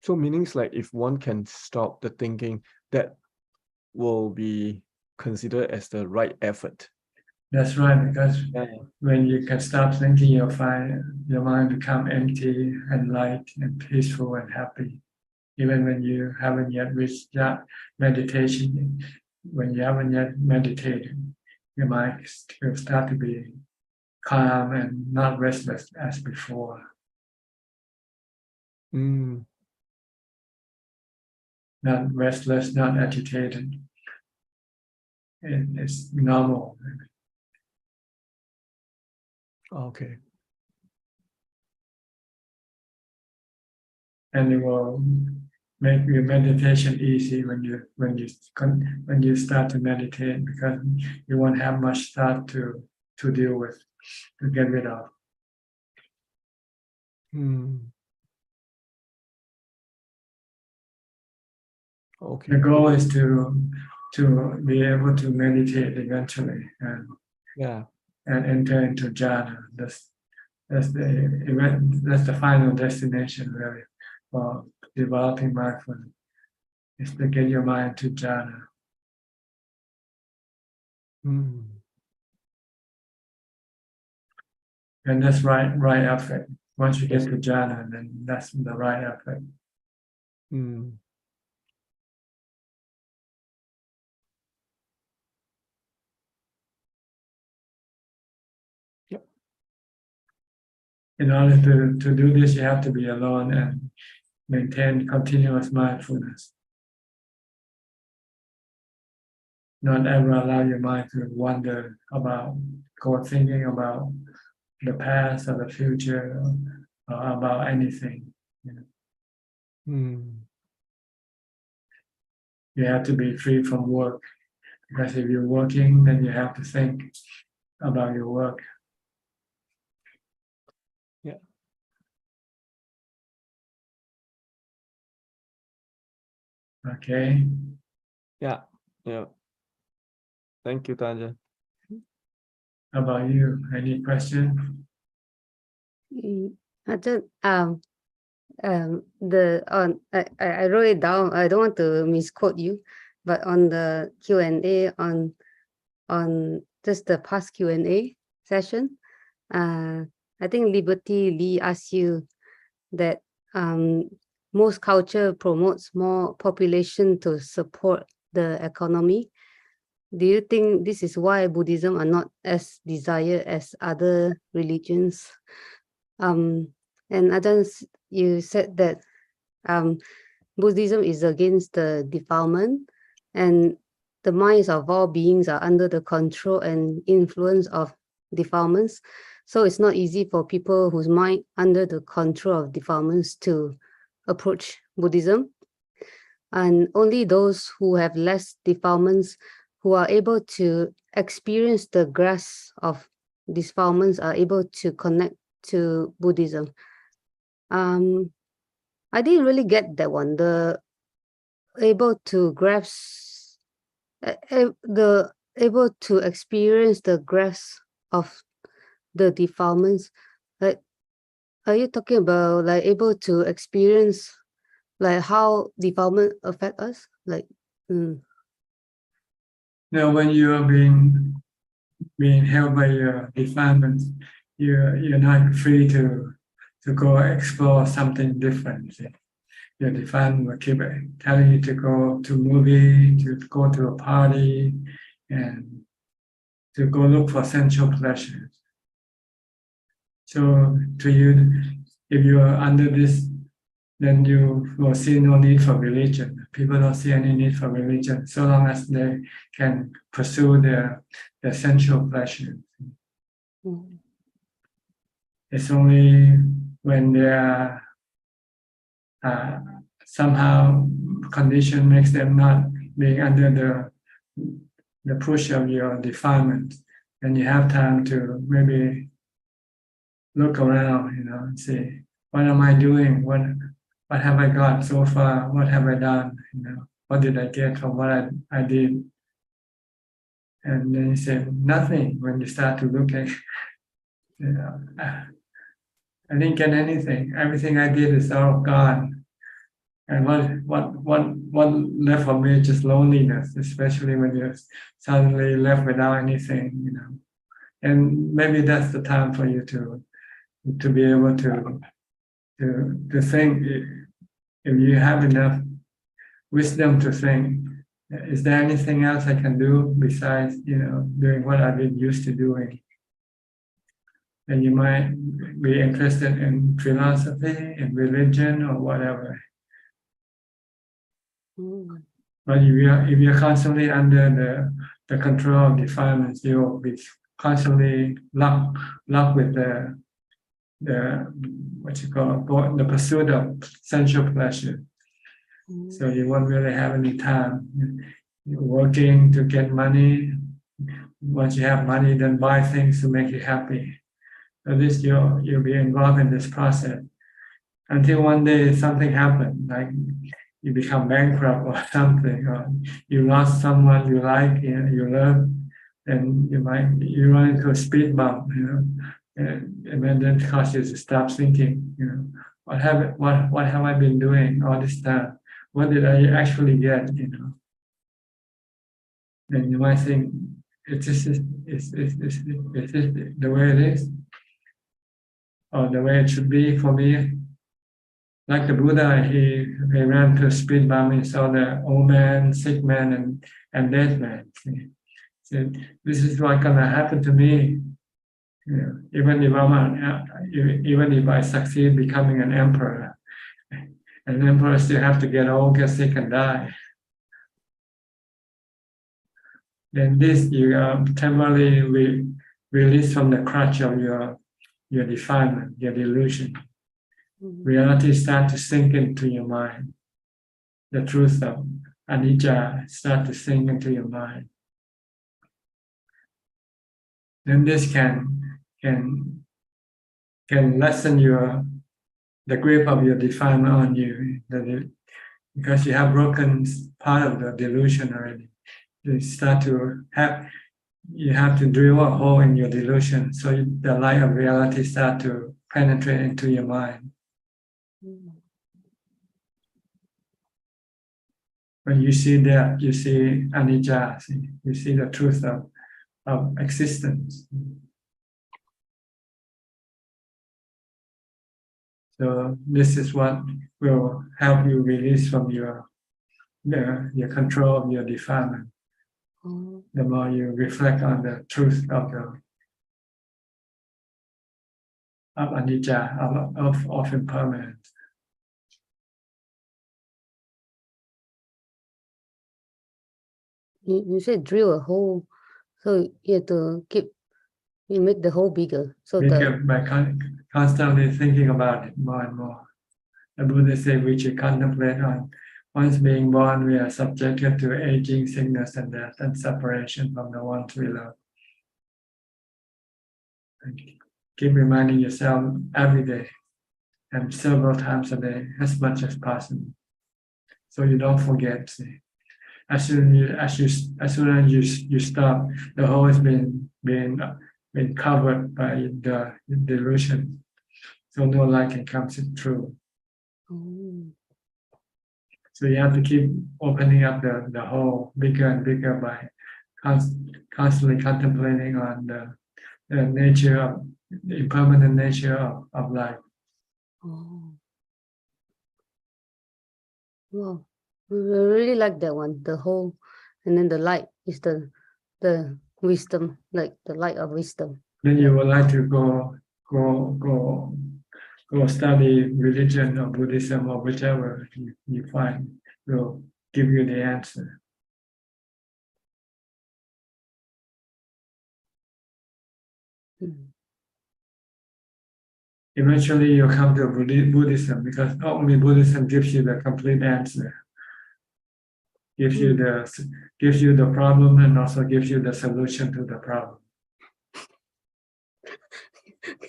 So meanings like if one can stop the thinking, that will be considered as the right effort. That's right, because when you can stop thinking, you'll find your mind become empty and light and peaceful and happy. Even when you haven't yet reached that meditation, when you haven't yet meditated, your mind will start to be calm and not restless as before. Not restless, not agitated. It's normal. Okay. And it will make your meditation easy when you start to meditate, because you won't have much thought to deal with. to get rid of. Okay. The goal is to be able to meditate eventually and enter into jhana. That's the event. That's the final destination really for developing mindfulness. Is to get your mind to jhana. And that's right effort. Once you get to jhana, then that's the right effort. In order to do this, you have to be alone and maintain continuous mindfulness. Not ever allow your mind to wander about, go thinking about the past or the future or about anything. You have to be free from work, because if you're working, then you have to think about your work. Okay. Yeah. Thank you, Tanja. How about you? Any question? I wrote it down. I don't want to misquote you, but on the Q&A on just the past Q&A session, I think Liberty Lee asked you that most culture promotes more population to support the economy. Do you think this is why Buddhism are not as desired as other religions? And Ajahn, you said that Buddhism is against the defilement, and the minds of all beings are under the control and influence of defilements. So it's not easy for people whose mind under the control of defilements to approach Buddhism. And only those who have less defilements, who are able to experience the grasp of defilements, are able to connect to Buddhism. I didn't really get that one. The able to grasp, the able to experience the grasp of the defilements. Like, are you talking about like able to experience like how defilement affect us? Like, Now, when you are being held by your defilements, you're not free to go explore something different. Your defilement will keep telling you to go to a movie, to go to a party, and to go look for sensual pleasures. So to you, if you are under this, then you will see no need for religion. People don't see any need for religion, so long as they can pursue their sensual pleasures. It's only when they are somehow condition makes them not being under the push of your defilement, and you have time to maybe look around, and see, what am I doing? What have I got so far? What have I done? What did I get from what I did? And then you say nothing when you start to look at. I didn't get anything. Everything I did is all gone. And what left for me is just loneliness, especially when you're suddenly left without anything, And maybe that's the time for you to be able to think. If you have enough wisdom to think, is there anything else I can do besides, doing what I've been used to doing? And you might be interested in philosophy, in religion, or whatever. But if you're constantly under the control of defilements, you'll be constantly locked with the the pursuit of sensual pleasure. So you won't really have any time. You're working to get money, once you have money, then buy things to make you happy. So this you'll be involved in this process until one day something happens, like you become bankrupt or something, or you lost someone you like, you love, and you run into a speed bump, and then it causes you to stop thinking, what have I been doing all this time? What did I actually get, Then you might think, it's the way it is, or the way it should be for me. Like the Buddha, he ran to a speed bump, he saw the old man, sick man, and dead man. He said, this is what's gonna happen to me. Even if I succeed becoming an emperor still have to get old, get sick, and die. Then this you are temporarily released from the crutch of your defilement, your delusion. Reality starts to sink into your mind. The truth of anicca starts to sink into your mind. Then this can lessen the grip of your defilement on you, because you have broken part of the delusion already. You have to drill a hole in your delusion, so the light of reality start to penetrate into your mind. When you see that, you see anicca, you see the truth of existence. So this is what will help you release from your control of your defilement. The more you reflect on the truth of anicca, of impermanence. You said drill a hole, so you have to you make the hole bigger. So By constantly thinking about it more and more. The Buddha said we should contemplate on once being born, we are subjected to aging, sickness, and death, and separation from the ones we love. And keep reminding yourself every day and several times a day, as much as possible, so you don't forget. See, as soon as you stop, the hole has been covered by the delusion, so no light can come through. So you have to keep opening up the hole bigger and bigger by constantly contemplating on the nature of the impermanent nature of life. Wow, we really like that one. The whole, and then the light is the wisdom, like the light of wisdom. Then you would like to go study religion or Buddhism or whichever you find will give you the answer. Eventually you'll come to Buddhism, because only Buddhism gives you the complete answer. Gives you the problem and also gives you the solution to the problem.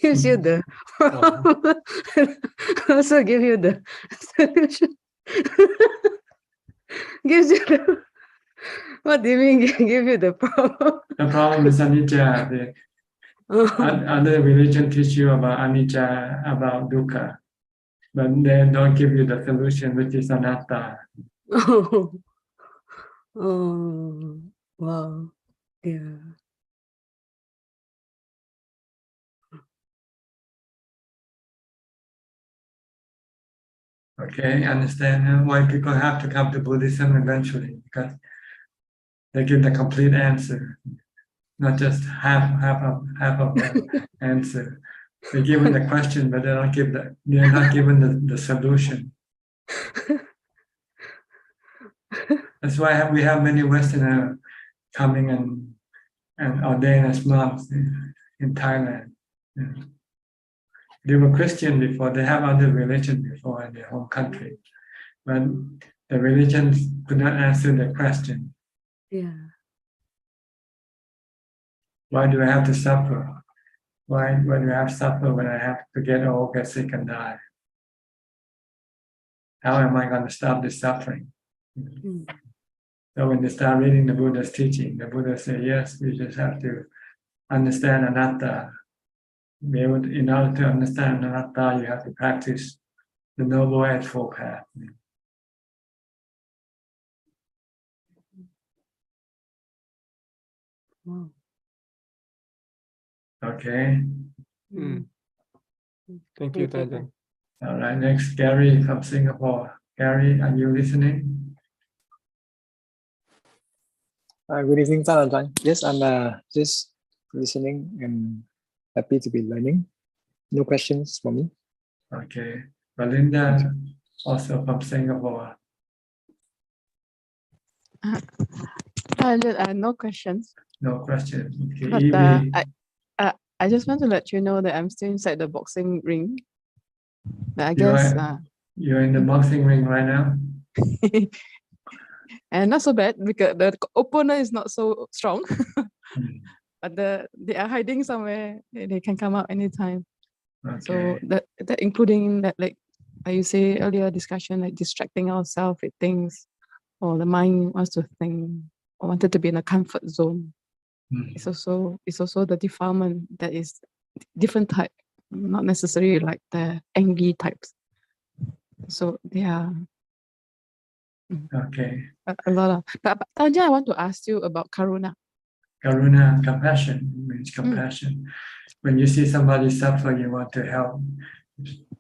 Gives you the problem, also give you the solution. Gives you the, what do you mean give you the problem? The problem is anicca. Other religion teach you about anicca, about dukkha, but they don't give you the solution, which is anatta. Oh, wow, yeah. Okay, understand why people have to come to Buddhism eventually, because they give the complete answer, not just half of the answer. They're given the question, but they're not given the solution. That's why we have many Westerners coming and ordained as monks in Thailand. They were Christian before, they have other religion before in their home country, but the religions could not answer the question. Yeah. Why do I have to suffer? Why do I have to suffer when I have to get old, get sick, and die? How am I going to stop this suffering? So when you start reading the Buddha's teaching, the Buddha said, yes, we just have to understand anatta. In order to understand anatta, you have to practice the Noble Eightfold Path. Okay. Thank you, Tajan. All right, next, Gary from Singapore. Gary, are you listening? Good evening, Ajaan. Yes, I'm just listening and happy to be learning. No questions for me. Okay. Belinda, also from Singapore. No questions. No question. Okay, But Evie. I just want to let you know that I'm still inside the boxing ring. But I You guess are, you're in the boxing ring right now? and not so bad because the opponent is not so strong. But they are hiding somewhere. They can come out anytime. So Okay. that including that, like you say earlier discussion, like distracting ourselves with things, or the mind wants to think or wanted to be in a comfort zone. It's also the defilement that is different type, not necessarily like the angry types. So they are Okay. a lot of. But Tanja, I want to ask you about karuna. Karuna, compassion, means compassion. When you see somebody suffer, you want to help.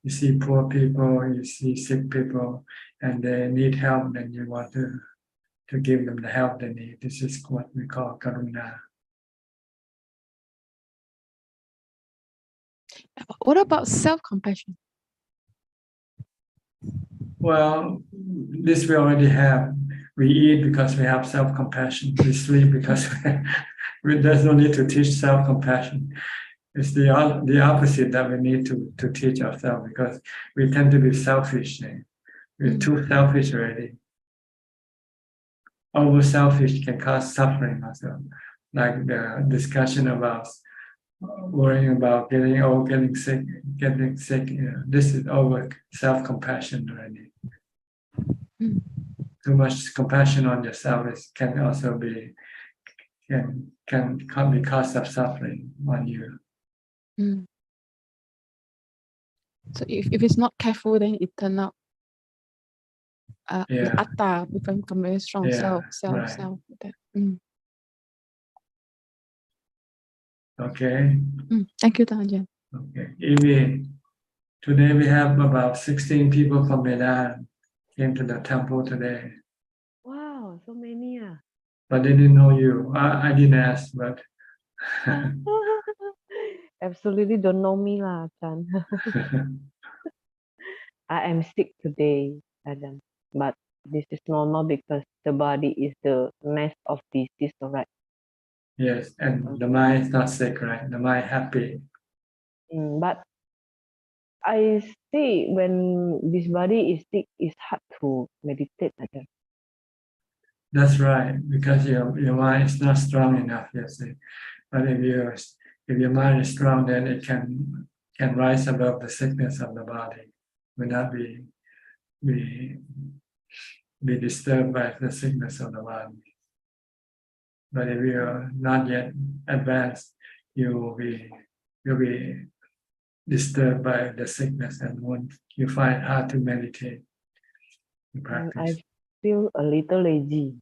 You see poor people, you see sick people, and they need help, then you want to give them the help they need. This is what we call karuna. What about self-compassion? Well, this we already have. We eat because we have self-compassion. We sleep because there's no need to teach self-compassion. It's the opposite that we need to teach ourselves, because we tend to be selfish. We're too selfish already. Over selfish can cause suffering also. Like the discussion about worrying about getting old, getting sick. This is over self-compassion already. Too much compassion on yourself can also be can be cause of suffering on you. So if it's not careful, then it turn out the atta become very strong. Self. Right. Okay. Thank you, Tanja. Okay. Evie, today we have about 16 people from Medan came to the temple today, Wow, so many. but they didn't know you. I didn't ask, but Absolutely don't know me lah, Chan. I am sick today, Adam. But this is normal because the body is the nest of disease, right? yes, and the mind is not sick, right? The mind happy. But I see when this body is sick, it's hard to meditate, Adam. That's right, because your mind is not strong enough, yes. But if your mind is strong, then it can rise above the sickness of the body, will not be disturbed by the sickness of the body. But if you are not yet advanced, you'll be disturbed by the sickness, and you find it hard to meditate. To And practice. I feel a little lazy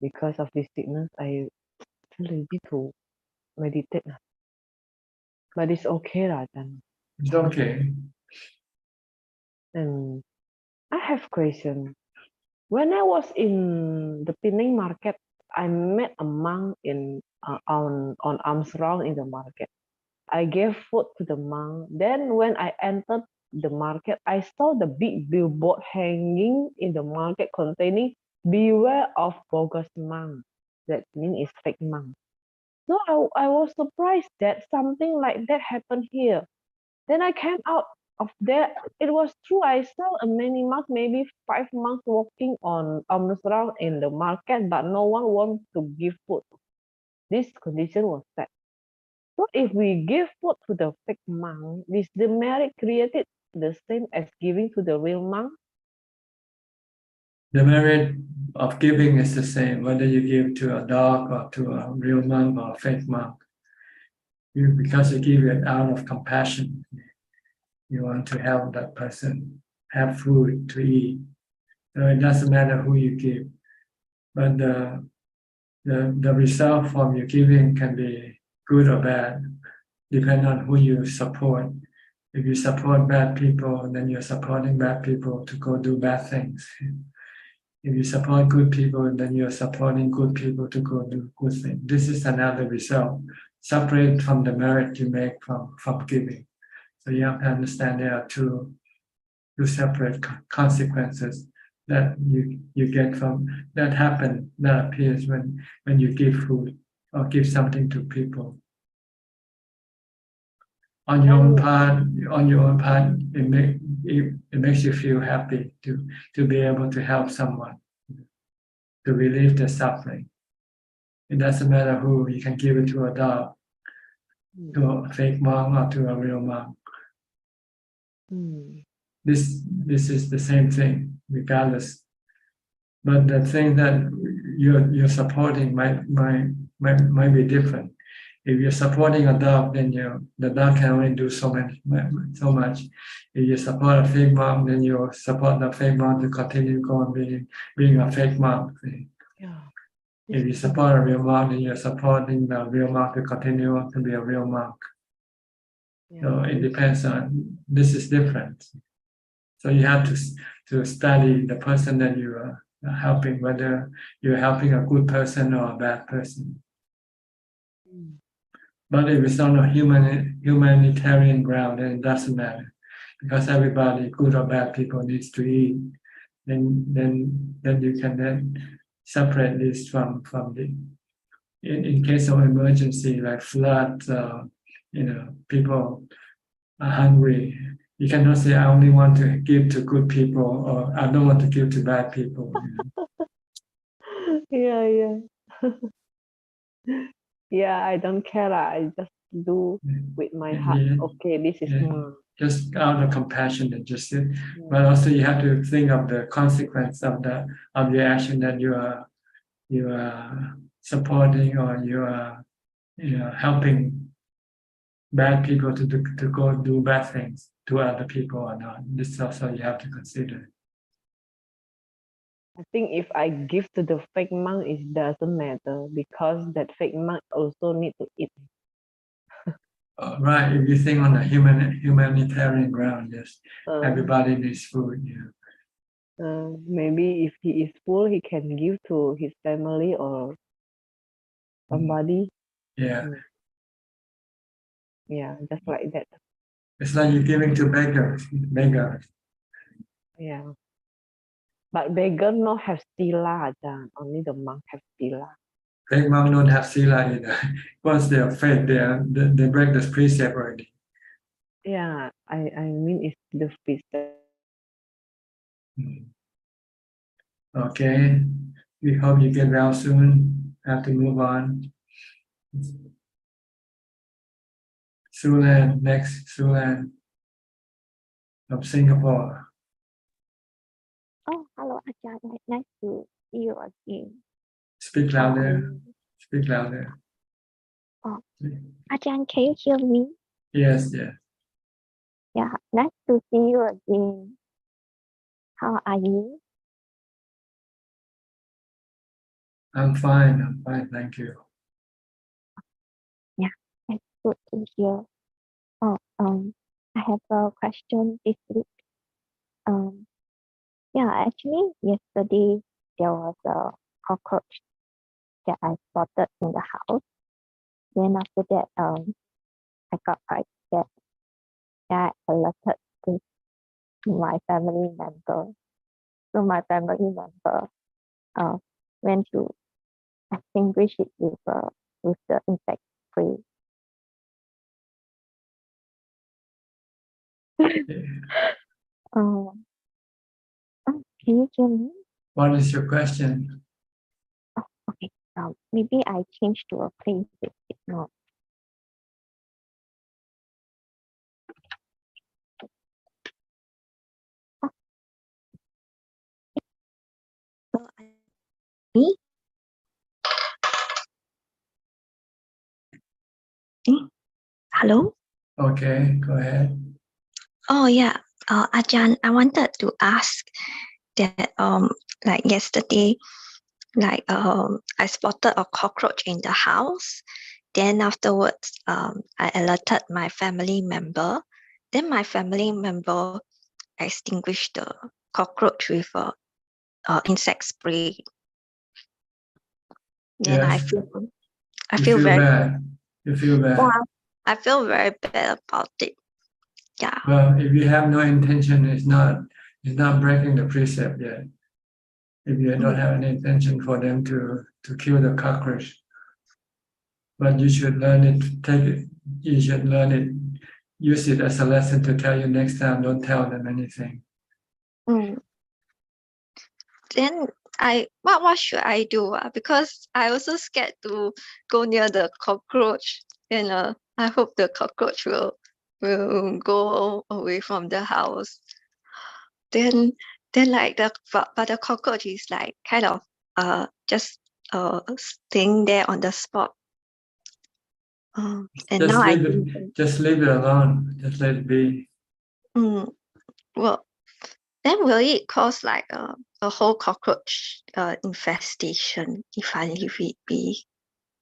because of this sickness. I feel lazy to meditate. But it's okay, Rajan. It's okay. And I have question. When I was in the Penang market, I met a monk on Armstrong in the market. I gave food to the monk. Then when I entered the market, I saw the big billboard hanging in the market containing "Beware of bogus monk." That means it's fake monk. So I was surprised that something like that happened here. Then I came out of there. It was true. I saw many monks, maybe 5 monks walking on the surround in the market, but no one wanted to give food. this condition was set. So if we give food to the fake monk, is the merit created the same as giving to the real monk? The merit of giving is the same, whether you give to a dog or to a real monk or a fake monk. Because you give it out of compassion. You want to help that person have food to eat. So it doesn't matter who you give. But the result from your giving can be good or bad, depending on who you support. If you support bad people, then you're supporting bad people to go do bad things. If you support good people, then you're supporting good people to go do good things. This is another result, separate from the merit you make from giving. So you have to understand there are two separate consequences that you get from that happen, that appears when you give food or give something to people. On your own part, it makes you feel happy to be able to help someone, to relieve their suffering. It doesn't matter who, you can give it to a dog, to a fake monk or to a real monk. This is the same thing, regardless. But the thing that you're supporting might be different. If you're supporting a dog, then the dog can only do so much. If you support a fake monk, then you support the fake monk to continue going being a fake monk. Yeah. If you support a real monk, then you're supporting the real monk to continue to be a real monk. Yeah. So it depends on, this is different. So you have to study the person that you are helping, whether you're helping a good person or a bad person. But if it's on a humanitarian ground, then it doesn't matter, because everybody, good or bad people, needs to eat. Then you can then separate this from the. In case of emergency like flood, people are hungry. You cannot say, I only want to give to good people, or I don't want to give to bad people. Yeah. Yeah, I don't care. I just do with my heart. Yeah. Okay, this is mine. Just out of compassion and just it. But also you have to think of the consequence of your action, that you are supporting, or you are helping bad people to go do bad things to other people or not. This also you have to consider. I think if I give to the fake monk, it doesn't matter, because that fake monk also need to eat. Right, if you think on a humanitarian ground, yes, everybody needs food. Yeah. Maybe if he is full, he can give to his family or somebody. Yeah. Yeah, just like that. It's like you're giving to beggars. Yeah. But beggar not have sila, Ajahn. Only the monk have sila. Fake monks don't have sila either. Once they are fake, they break the precept already. Yeah, I mean it's the precept. Okay, we hope you get well soon. Have to move on. Sulan, next, Sulan from Singapore. Oh, hello, Ajahn. Nice to see you again. Speak louder. Speak louder. Oh, Ajahn, can you hear me? Yes. Yeah, nice to see you again. How are you? I'm fine. Thank you. Yeah, it's good to hear. Oh, I have a question this week. Yeah, actually, yesterday there was a cockroach that I spotted in the house. Then after that, I got quite scared. I alerted this to my family member. So my family member went to extinguish it with the insect spray. Can you hear me? What is your question? Okay. maybe I change to a place with not. Me? Hello? Okay, go ahead. Oh yeah, Ajahn, I wanted to ask that like yesterday, like I spotted a cockroach in the house. Then afterwards, I alerted my family member. Then my family member extinguished the cockroach with a insect spray. Then I Yes. feel You feel very bad. You feel bad. yeah, I feel very bad about it. Yeah. Well, if you have no intention, it's not breaking the precept yet. If you don't have any intention for them to kill the cockroach, but you should learn it. Take it. You should learn it. Use it as a lesson to tell you next time. Don't tell them anything. Then what should I do? Because I also scared to go near the cockroach. And I hope the cockroach will go away from the house. Then like but the cockroach is like kind of just staying there on the spot. And Just now leave it. Just leave it alone. Just let it be. Well, then will it cause like a whole cockroach infestation if I leave it be?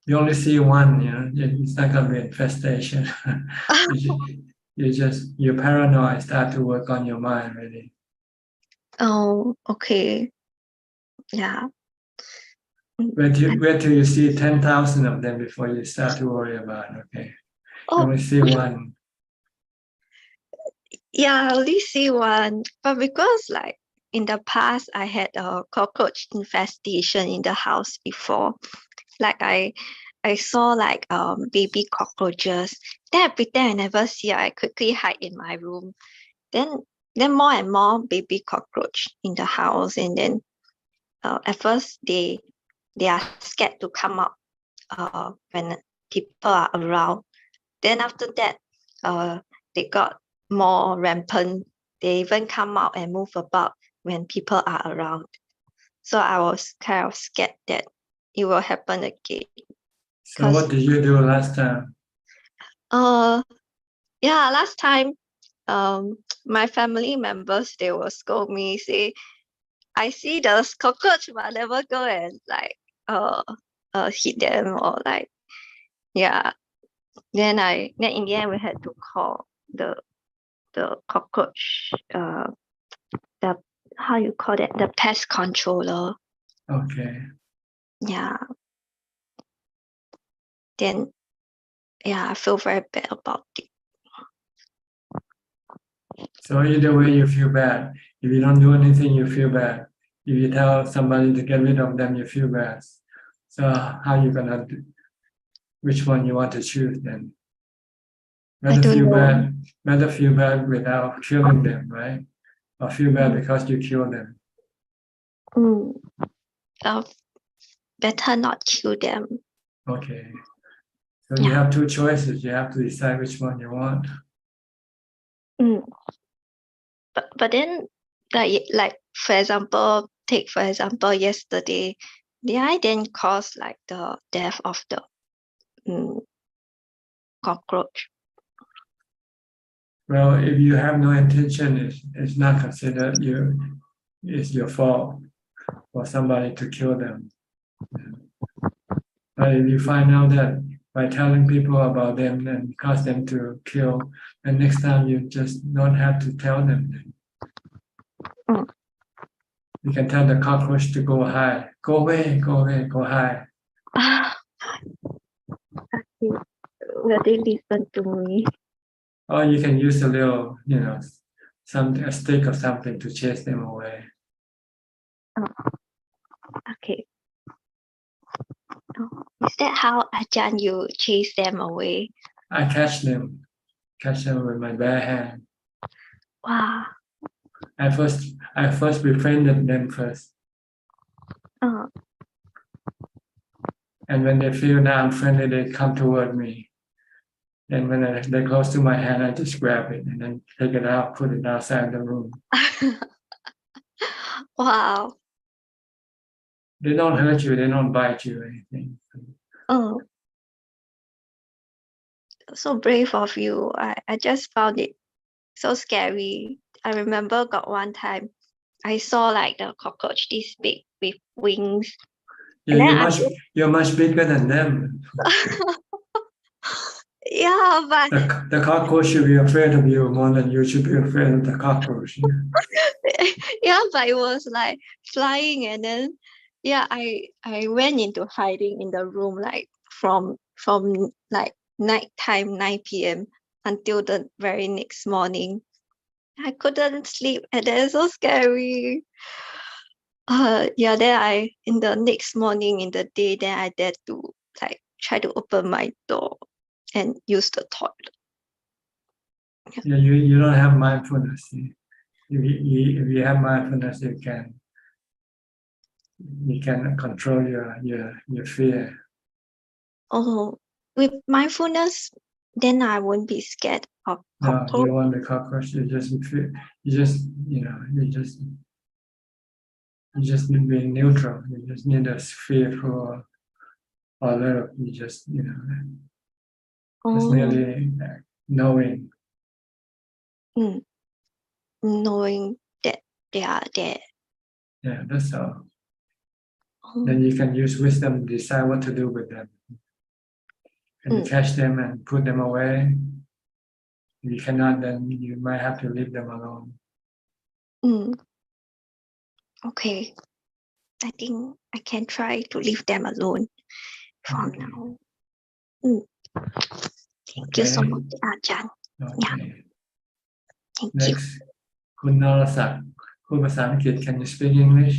You only see one. It's not gonna be infestation. You're paranoid. Start to work on your mind really. Oh, okay. Yeah. Wait till you see 10,000 of them before you start to worry about it, okay? You only see one. Yeah, I only see one. But because like in the past I had a cockroach infestation in the house before. Like I saw like baby cockroaches. Then I pretend I never see. I quickly hide in my room. Then more and more baby cockroach in the house. And then at first they are scared to come out when people are around. Then after that, they got more rampant. They even come out and move about when people are around. So I was kind of scared that it will happen again. So what did you do last time? Yeah, last time, my family members, they will scold me, say, I see the cockroach, but never go and like hit them or like, yeah. Then in the end we had to call the cockroach, the how you call that, the pest controller. Okay. Yeah. Then yeah, I feel very bad about it. So either way you feel bad. If you don't do anything, you feel bad. If you tell somebody to get rid of them, you feel bad. So how you gonna do? Which one you want to choose then? Better feel bad without killing them, right? Or feel bad because you kill them. Better not kill them. Okay. So you have two choices. You have to decide which one you want. But then like for example yesterday, did I then cause like the death of the cockroach? Well, if you have no intention, it's not considered it's your fault for somebody to kill them. But if you find out that by telling people about them and cause them to kill, and next time you just don't have to tell them. You can tell the cockroach to go high. Go away, go high. Will they listen to me? Or you can use a little, a stick or something to chase them away. Okay. Is that how Ajahn you chase them away? I catch them with my bare hand. Wow. I first befriended them first. And when they feel that I'm friendly, they come toward me. And when they're close to my hand, I just grab it and then take it out, put it outside the room. Wow. They don't hurt you, they don't bite you or anything. Oh, so brave of you. I just found it so scary. I remember got one time I saw like the cockroach this big with wings. Yeah, And then you're much bigger than them. yeah, but The cockroach should be afraid of you more than you should be afraid of the cockroach. yeah, but it was like flying, and then yeah, I went into hiding in the room like from like nighttime 9 p.m. until the very next morning. I couldn't sleep, and then so scary. Yeah, then I in the next morning in the day, then I dared to like try to open my door and use the toilet. Yeah, you don't have mindfulness. If you have mindfulness, you can control your fear. Oh, with mindfulness, then I won't be scared of No, cockroach. you want the cockroach. You just need to be neutral. You just need a fearful or little. You just just merely knowing. Knowing that they are there. Yeah, that's all. Then you can use wisdom to decide what to do with them. Can you catch them and put them away? If you cannot, then you might have to leave them alone. Okay. I think I can try to leave them alone from now. Thank you so much, Ajahn. Yeah. Thank you. Next, คุณนรศักดิ์พูดภาษาอังกฤษ Can you speak English?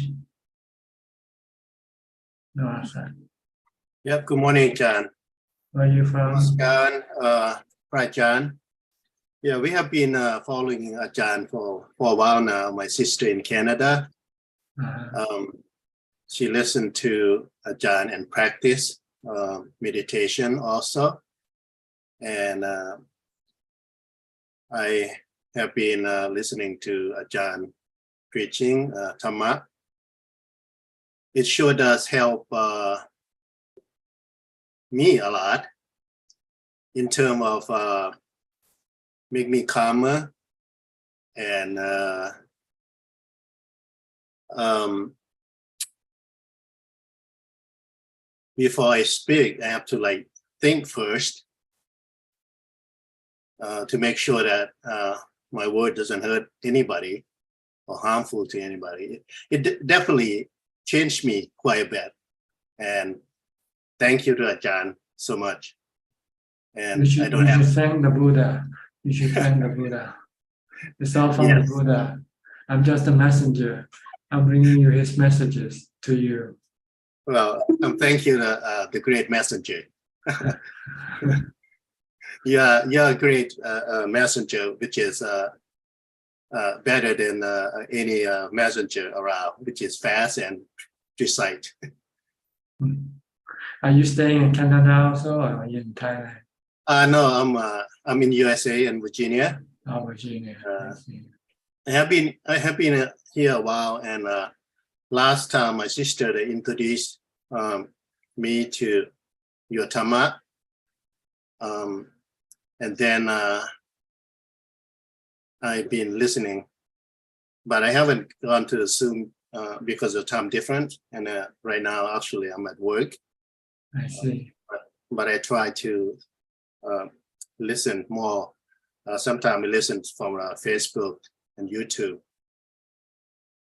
นรศักดิ์ Yep, good morning, Ajahn. Where are you from? Namaskar, Ajahn. Yeah, we have been following Ajahn for a while now. My sister in Canada, she listened to Ajahn and practice meditation also. And I have been listening to Ajahn preaching Dhamma. It sure does help me a lot in terms of make me calmer and before I speak, I have to like think first to make sure that my word doesn't hurt anybody or harmful to anybody. It definitely changed me quite a bit. And thank you to Ajahn so much. And You should thank the Buddha. You should thank the Buddha. It's all from the Buddha. I'm just a messenger. I'm bringing you his messages to you. Well, thank you, the great messenger. You're a great messenger, which is better than any messenger around, which is fast and precise. Are you staying in Canada also, or are you in Thailand? No, I'm in USA and Virginia. Oh, Virginia. I have been here a while, and last time my sister introduced me to your Dhamma, and then I've been listening, but I haven't gone to the Zoom because of time difference, and right now actually I'm at work. I see. But I try to listen more. Sometimes I listen from Facebook and YouTube.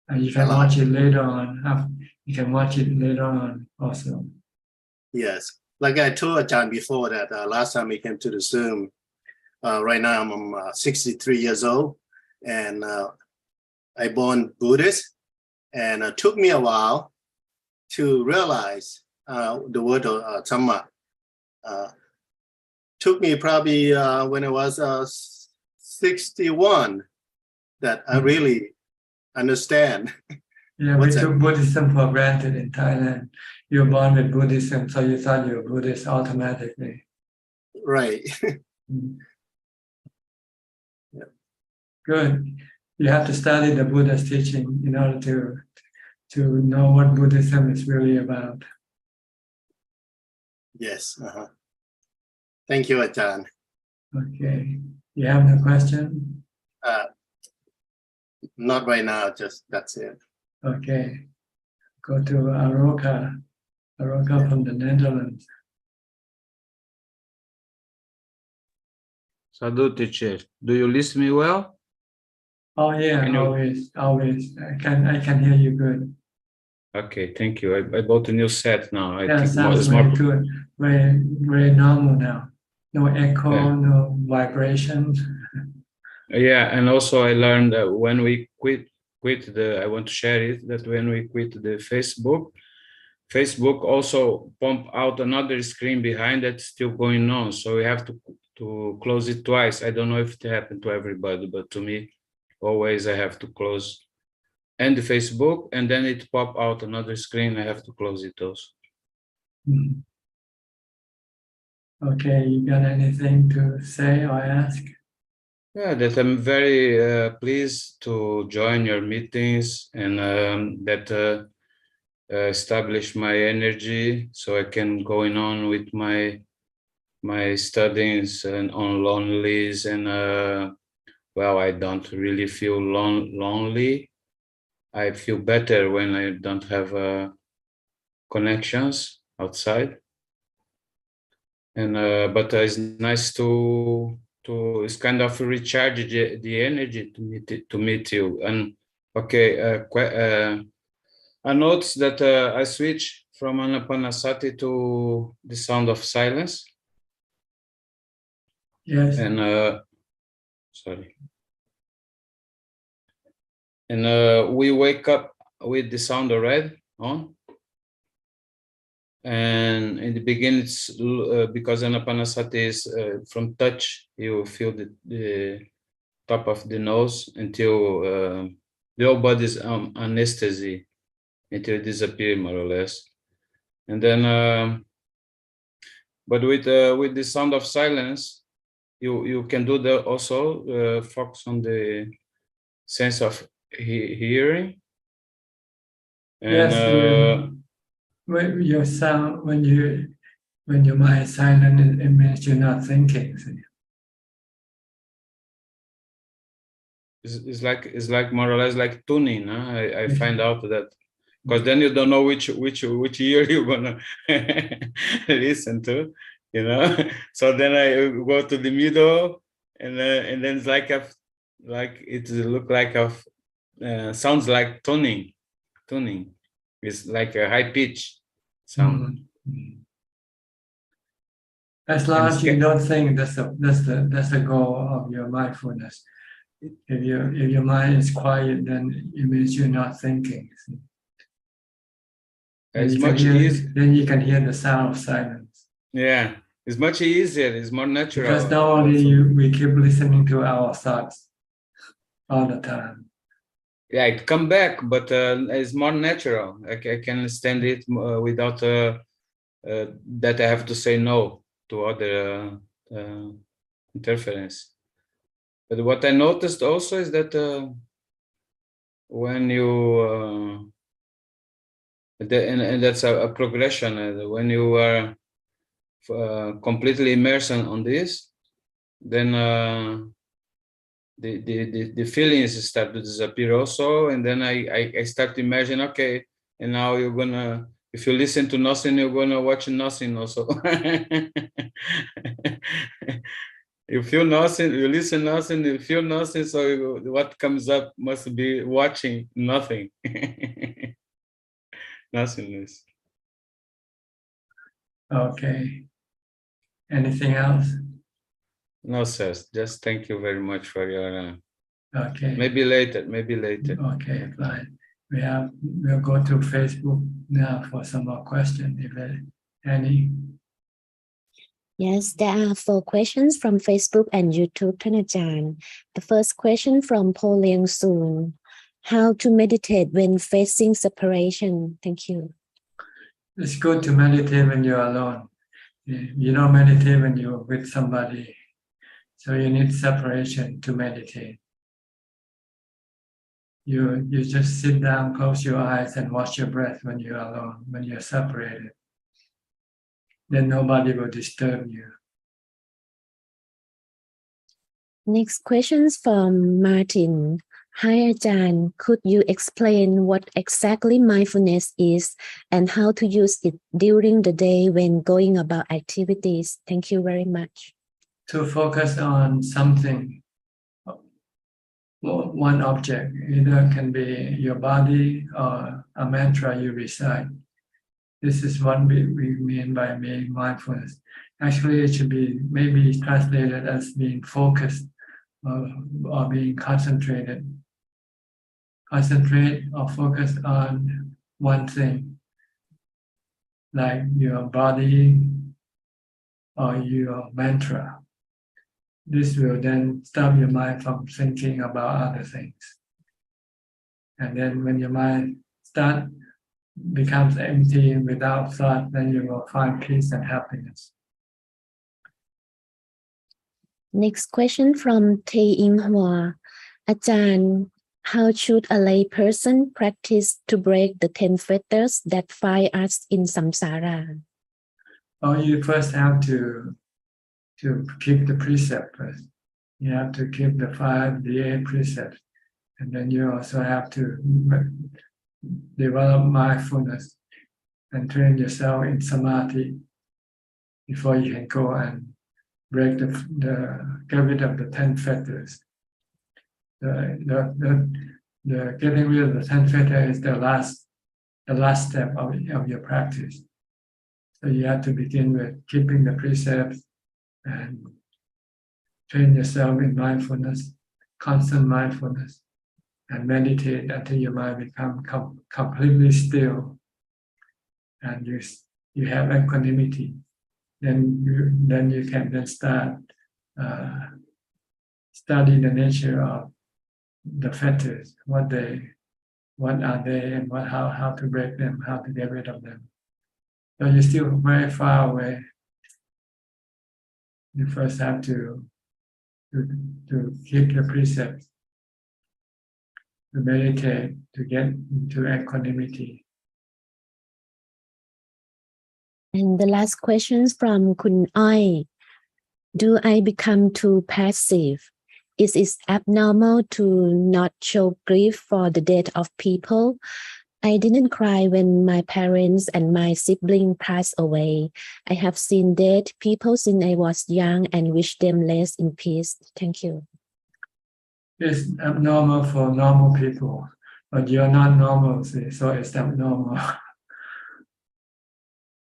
And you can watch it later on. You can watch it later on also. Yes, like I told Ajahn before that last time we came to the Zoom. Right now I'm 63 years old, and I born Buddhist, and it took me a while to realize the word of Dhamma. Took me probably when I was 61 that I really understand Yeah, we took Buddhism for granted in Thailand. You're born with Buddhism, so you thought you were Buddhist automatically. Right. Yeah. Good. You have to study the Buddha's teaching in order to know what Buddhism is really about. Yes. Thank you, Ajahn. Okay. You have no question? Not right now, just that's it. Okay. Go to Aroka. Aroka from the Netherlands. Sadhu teacher, do you listen me well? Oh yeah, always. I can hear you good. Okay, thank you. I bought a new set now. I Yeah, think sounds it's very more. good. Very normal now. No echo, Yeah. no vibrations. Yeah, and also I learned that when we quit I want to share it, that when we quit the Facebook also pump out another screen behind that's still going on. So we have to close it twice. I don't know if it happened to everybody, but to me, always I have to close and the Facebook, and then it pop out another screen. I have to close it also. Okay, you got anything to say or ask? Yeah, that I'm very pleased to join your meetings, and that establish my energy so I can going on with my studies and on lonelies, and well, I don't really feel lonely. I feel better when I don't have connections outside, and but it's nice to it's kind of recharge the energy to meet you. And okay, I noticed that I switch from Anapanasati to the sound of silence. Yes. And sorry. And we wake up with the sound already on. And in the beginning, it's because Anapanasati is from touch, you feel the top of the nose until the whole body is anesthesia until it disappears more or less. And then, but with the sound of silence, you can do the also focus on the sense of hearing. And, yes, when your sound, when your mind is silent, it means you're not thinking. It's like more or less like tuning. I find out that, because then you don't know which ear you're gonna listen to, you know. So then I go to the middle, and then it's like it look like sounds like tuning. It's like a high pitch sound. As long as you don't think, that's the goal of your mindfulness. If your mind is quiet, then it means you're not thinking. It's much easier. Then you can hear the sound of silence. Yeah, it's much easier. It's more natural. Because normally we keep listening to our thoughts all the time. Yeah, it come back, but it's more natural. I can stand it without that I have to say no to other interference. But what I noticed also is that when you and that's a progression. When you are completely immersed on this, then the feelings start to disappear also, and then I start to imagine, okay, and now you're gonna, if you listen to nothing, you're gonna watch nothing also. You feel nothing, you listen nothing, you feel nothing, so what comes up must be watching nothing. Nothingness. Okay. Anything else? No, sir. Just thank you very much for your. Okay. Maybe later. Okay, fine. We'll go to Facebook now for some more questions, if any. Yes, there are 4 questions from Facebook and YouTube, Ajaan. The first question from Paul Liang Soon. how to meditate when facing separation. Thank you. It's good to meditate when you're alone. You don't meditate when you're with somebody. So you need separation to meditate. You just sit down, close your eyes, and watch your breath when you're alone, when you're separated. Then nobody will disturb you. Next questions from Martin. Hi, Ajahn. Could you explain what exactly mindfulness is and how to use it during the day when going about activities? Thank you very much. To focus on something, one object, either can be your body or a mantra you recite. This is what we mean by being mindfulness. Actually, it should be maybe translated as being focused or being concentrated. Concentrate or focus on one thing, like your body or your mantra. This will then stop your mind from thinking about other things. And then when your mind becomes empty without thought, then you will find peace and happiness. Next question from Tae In Hua. Ajahn, how should a lay person practice to break the 10 fetters that find us in samsara? Well, you first have to keep the precept first. You have to keep the 8 precepts. And then you also have to develop mindfulness and train yourself in samadhi before you can go and break get rid of the 10 fetters. The getting rid of the 10 fetters is the last step of your practice. So you have to begin with keeping the precepts and train yourself in mindfulness, constant mindfulness, and meditate until your mind becomes completely still, and you have equanimity. Then you can then start study the nature of the fetters, what are they, and how to break them, how to get rid of them. So you're still very far away. You first have to keep the precepts, to meditate, to get into equanimity. And the last questions from Kun Ai. Do I become too passive? Is it abnormal to not show grief for the death of people? I didn't cry when my parents and my sibling passed away. I have seen dead people since I was young and wish them rest in peace. Thank you. It's abnormal for normal people, but you're not normal, so it's abnormal.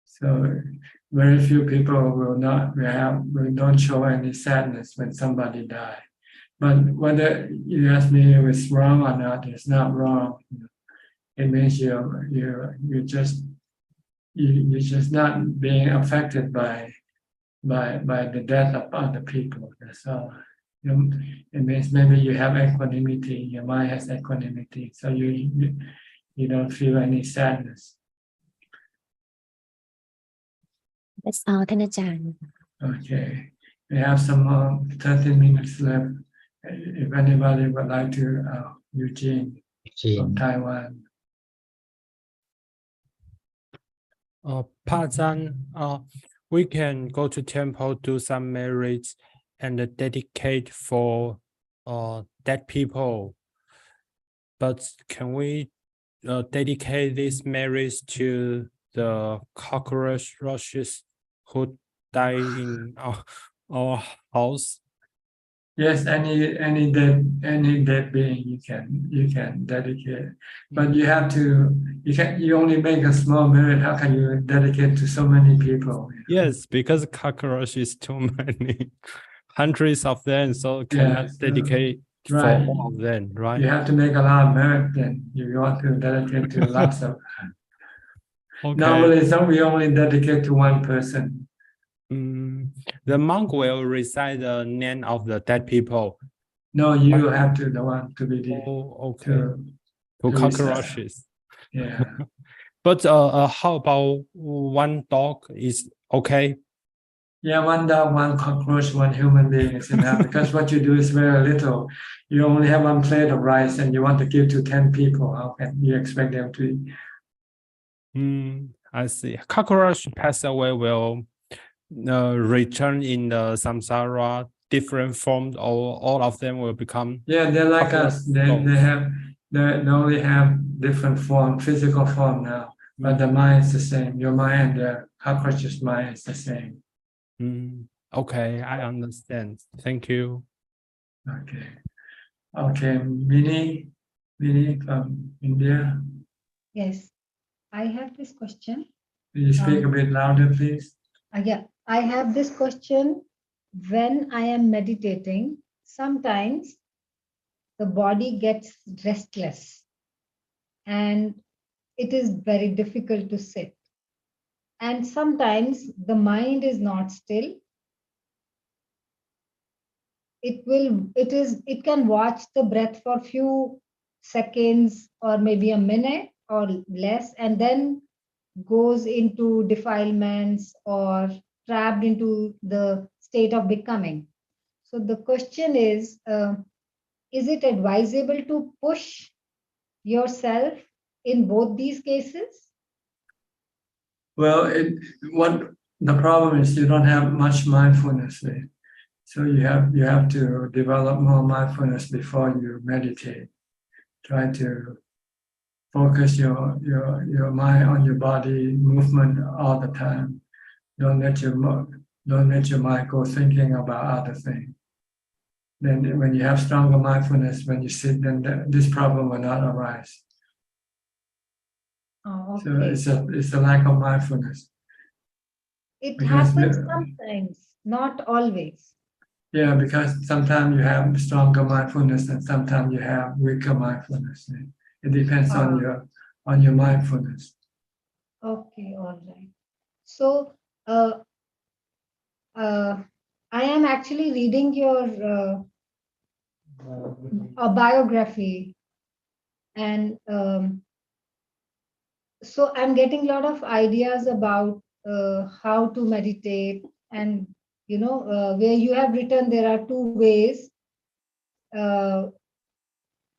So very few people will don't show any sadness when somebody dies. But whether you ask me if it's wrong or not, it's not wrong. It means you're just not being affected by the death of other people. That's all. It means maybe you have equanimity. Your mind has equanimity, so you don't feel any sadness. That's all,ท่านอาจารย์ Okay, we have some 30 minutes left. If anybody would like to, Eugene from Taiwan. Pazan, we can go to temple, do some merits, and dedicate for dead people. But can we dedicate these merits to the cockroaches who die in our house? Yes, any dead being you can dedicate, but you have to you only make a small merit. How can you dedicate to so many people? Yes, because cockroach is too many, hundreds of them, so cannot dedicate for all of them, right? You have to make a lot of merit. Then you want to dedicate to lots of. Okay. Normally, we only dedicate to one person. The monk will recite the name of the dead people. No, you have to the one to be the okay. to research. Cockroaches. Yeah. But how about one dog is okay? Yeah, one dog, one cockroach, one human being is enough because what you do is very little. You only have one plate of rice and you want to give to 10 people. How can you expect them to eat? I see. Cockroach pass away will return in the samsara different forms, or all of them will become. Yeah, they're like us. They only have different form, physical form now, but the mind is the same. Your mind and the cockroach's mind is the same. Okay, I understand. Thank you. Okay. Okay, Minnie from India. Yes, I have this question. Can you speak a bit louder, please? Yeah, I have this question. When I am meditating, sometimes the body gets restless and it is very difficult to sit. And sometimes the mind is not still. It can watch the breath for a few seconds or maybe a minute or less, and then goes into defilements or trapped into the state of becoming. So the question is it advisable to push yourself in both these cases? Well, what the problem is, you don't have much mindfulness there. So you have to develop more mindfulness before you meditate. Try to focus your mind on your body movement all the time. Don't let your mind go thinking about other things. Then when you have stronger mindfulness when you sit, then this problem will not arise. Oh, okay. So it's a lack of mindfulness. It happens sometimes, not always. Yeah, because sometimes you have stronger mindfulness and sometimes you have weaker mindfulness. It depends on your mindfulness. Okay, all right. So I am actually reading your biography, and so I'm getting a lot of ideas about how to meditate, and where you have written there are two ways. Where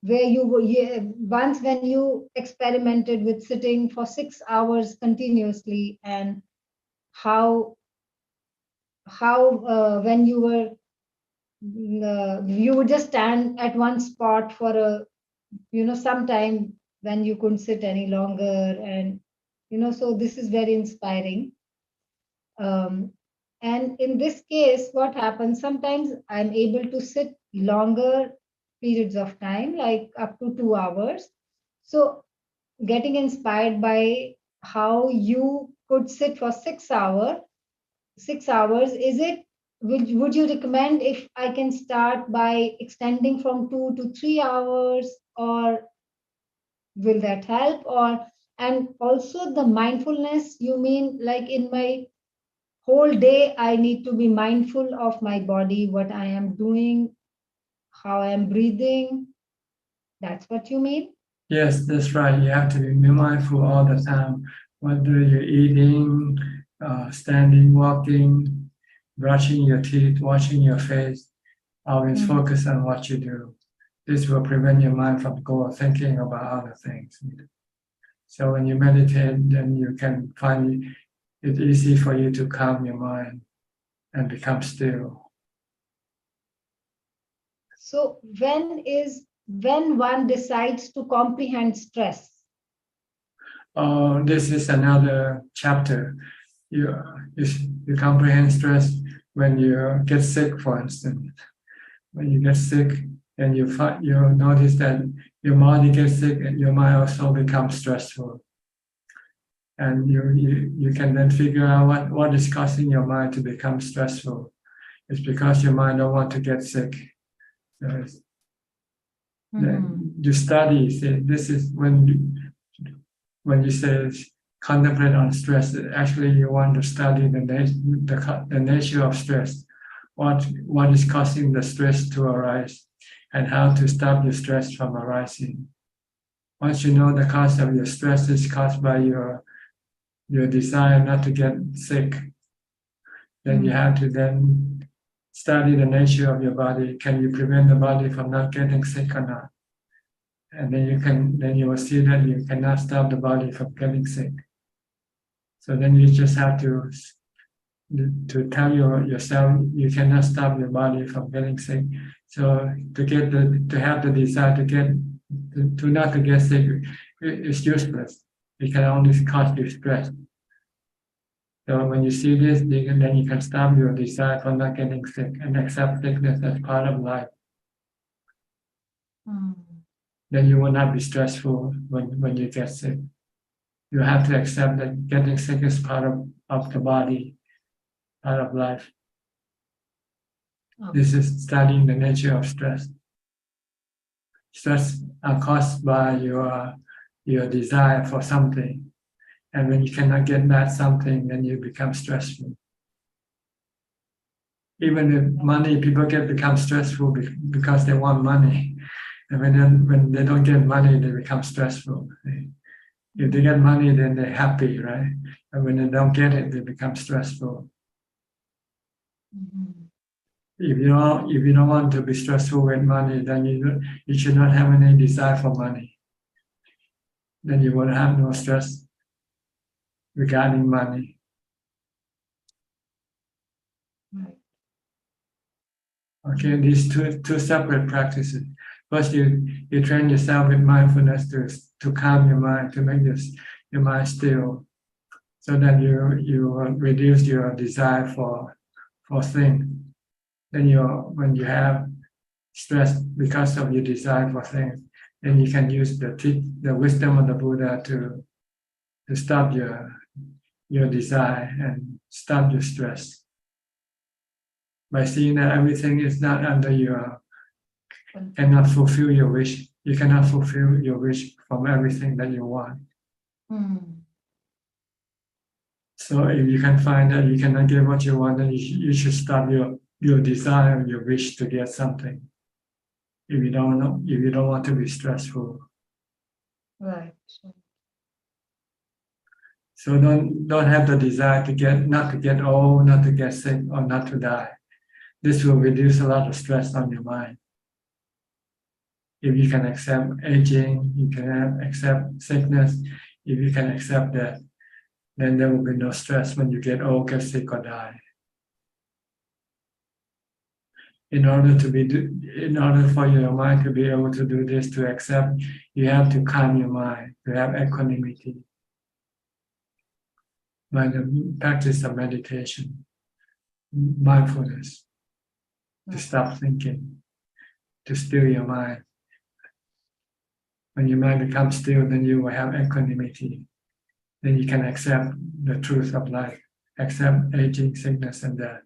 once when you experimented with sitting for 6 hours continuously, and how when you would just stand at one spot for some time when you couldn't sit any longer, and so this is very inspiring. And in this case, what happens, sometimes I'm able to sit longer periods of time, like up to 2 hours. So getting inspired by how you could sit for 6 hours, would you recommend if I can start by extending from 2 to 3 hours, or will that help? And also the mindfulness, you mean like in my whole day I need to be mindful of my body, what I am doing, how I am breathing? That's what you mean? Yes, that's right. You have to be mindful all the time, whether you're eating, standing, walking, brushing your teeth, washing your face. Always focus on what you do. This will prevent your mind from thinking about other things. So when you meditate, then you can find it easy for you to calm your mind and become still. So when one decides to comprehend stress? This is another chapter. You comprehend stress when you get sick, for instance. When you get sick and you notice that your body gets sick and your mind also becomes stressful. And you can then figure out what is causing your mind to become stressful. It's because your mind don't want to get sick. So then you study. This is when you say contemplate on stress. Actually, you want to study the nature of stress. What is causing the stress to arise? and how to stop your stress from arising. Once you know the cause of your stress is caused by your desire not to get sick, then you have to then study the nature of your body. Can you prevent the body from not getting sick or not? And then you will see that you cannot stop the body from getting sick. So then you just have to tell yourself you cannot stop your body from getting sick. So to have the desire to not to get sick is useless. It can only cause you stress. So when you see this, then you can stop your desire for not getting sick and accept sickness as part of life. Then you will not be stressful when you get sick. You have to accept that getting sick is part of the body, part of life. This is studying the nature of stress. Stress are caused by your desire for something. And when you cannot get that something, then you become stressful. Even if money, people become stressful because they want money. And when they don't get money, they become stressful. If they get money, then they're happy, right? And when they don't get it, they become stressful. If you don't want to be stressful with money, then you should not have any desire for money. Then you will have no stress regarding money. Okay, these two separate practices. First, you train yourself with mindfulness to calm your mind, to make your mind still, so that you reduce your desire for things. Then when you have stress because of your desire for things, then you can use the wisdom of the Buddha to stop your desire and stop your stress. By seeing that everything is not under cannot fulfill your wish. You cannot fulfill your wish from everything that you want. So if you can find that you cannot get what you want, then you should stop your desire, your wish to get something. If you don't want to be stressful. Right. So don't have the desire not to get old, not to get sick, or not to die. This will reduce a lot of stress on your mind. If you can accept aging, you can accept sickness. If you can accept that, then there will be no stress when you get old, get sick, or die. In order for your mind to be able to do this, to accept, you have to calm your mind, to have equanimity by the practice of meditation, mindfulness, to stop thinking, to still your mind. When your mind becomes still, then you will have equanimity. Then you can accept the truth of life, accept aging, sickness, and death.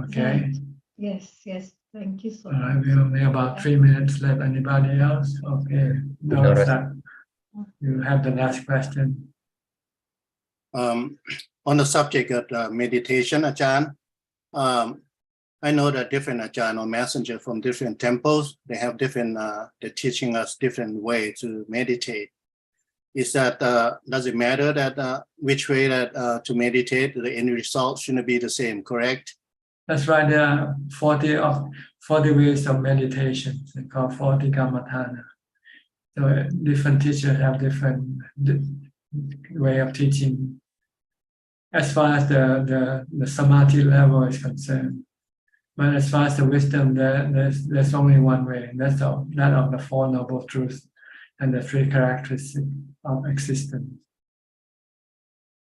Okay. Right. Yes. Thank you so All right, much. we only about 3 minutes left. Anybody else? Okay. No, you have the last question. On the subject of meditation, Ajahn, I know that different Ajahn or messenger from different temples, they have different, they're teaching us different way to meditate. Is that, does it matter that which way that to meditate, the end result shouldn't be the same, correct? That's right, there are 40 ways of meditation, they call 40 Kammatthana. So different teachers have different way of teaching. As far as the samadhi level is concerned. But as far as the wisdom, there's only one way, and that's that of the Four Noble Truths and the 3 characteristics of existence.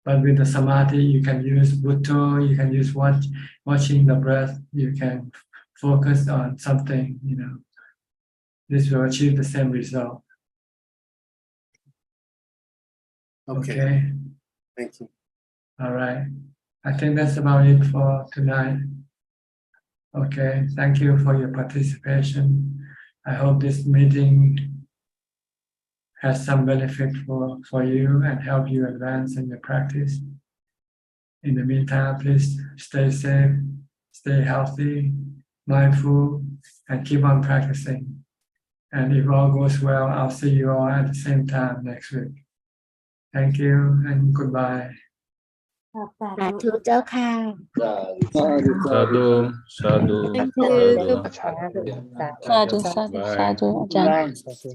But with the samadhi, you can use Buddha, you can use watching the breath, you can focus on something, This will achieve the same result. Okay. Thank you. All right. I think that's about it for tonight. Okay. Thank you for your participation. I hope this meeting has some benefit for you and help you advance in your practice. in the meantime, please stay safe, stay healthy, mindful, and keep on practicing. And if all goes well, I'll see you all at the same time next week. Thank you and goodbye. สาธุเจ้าค่ะ Sadhu, sadhu, Thank sadhu. you. Sadhu, sadhu, Bye. sadhu, sadhu.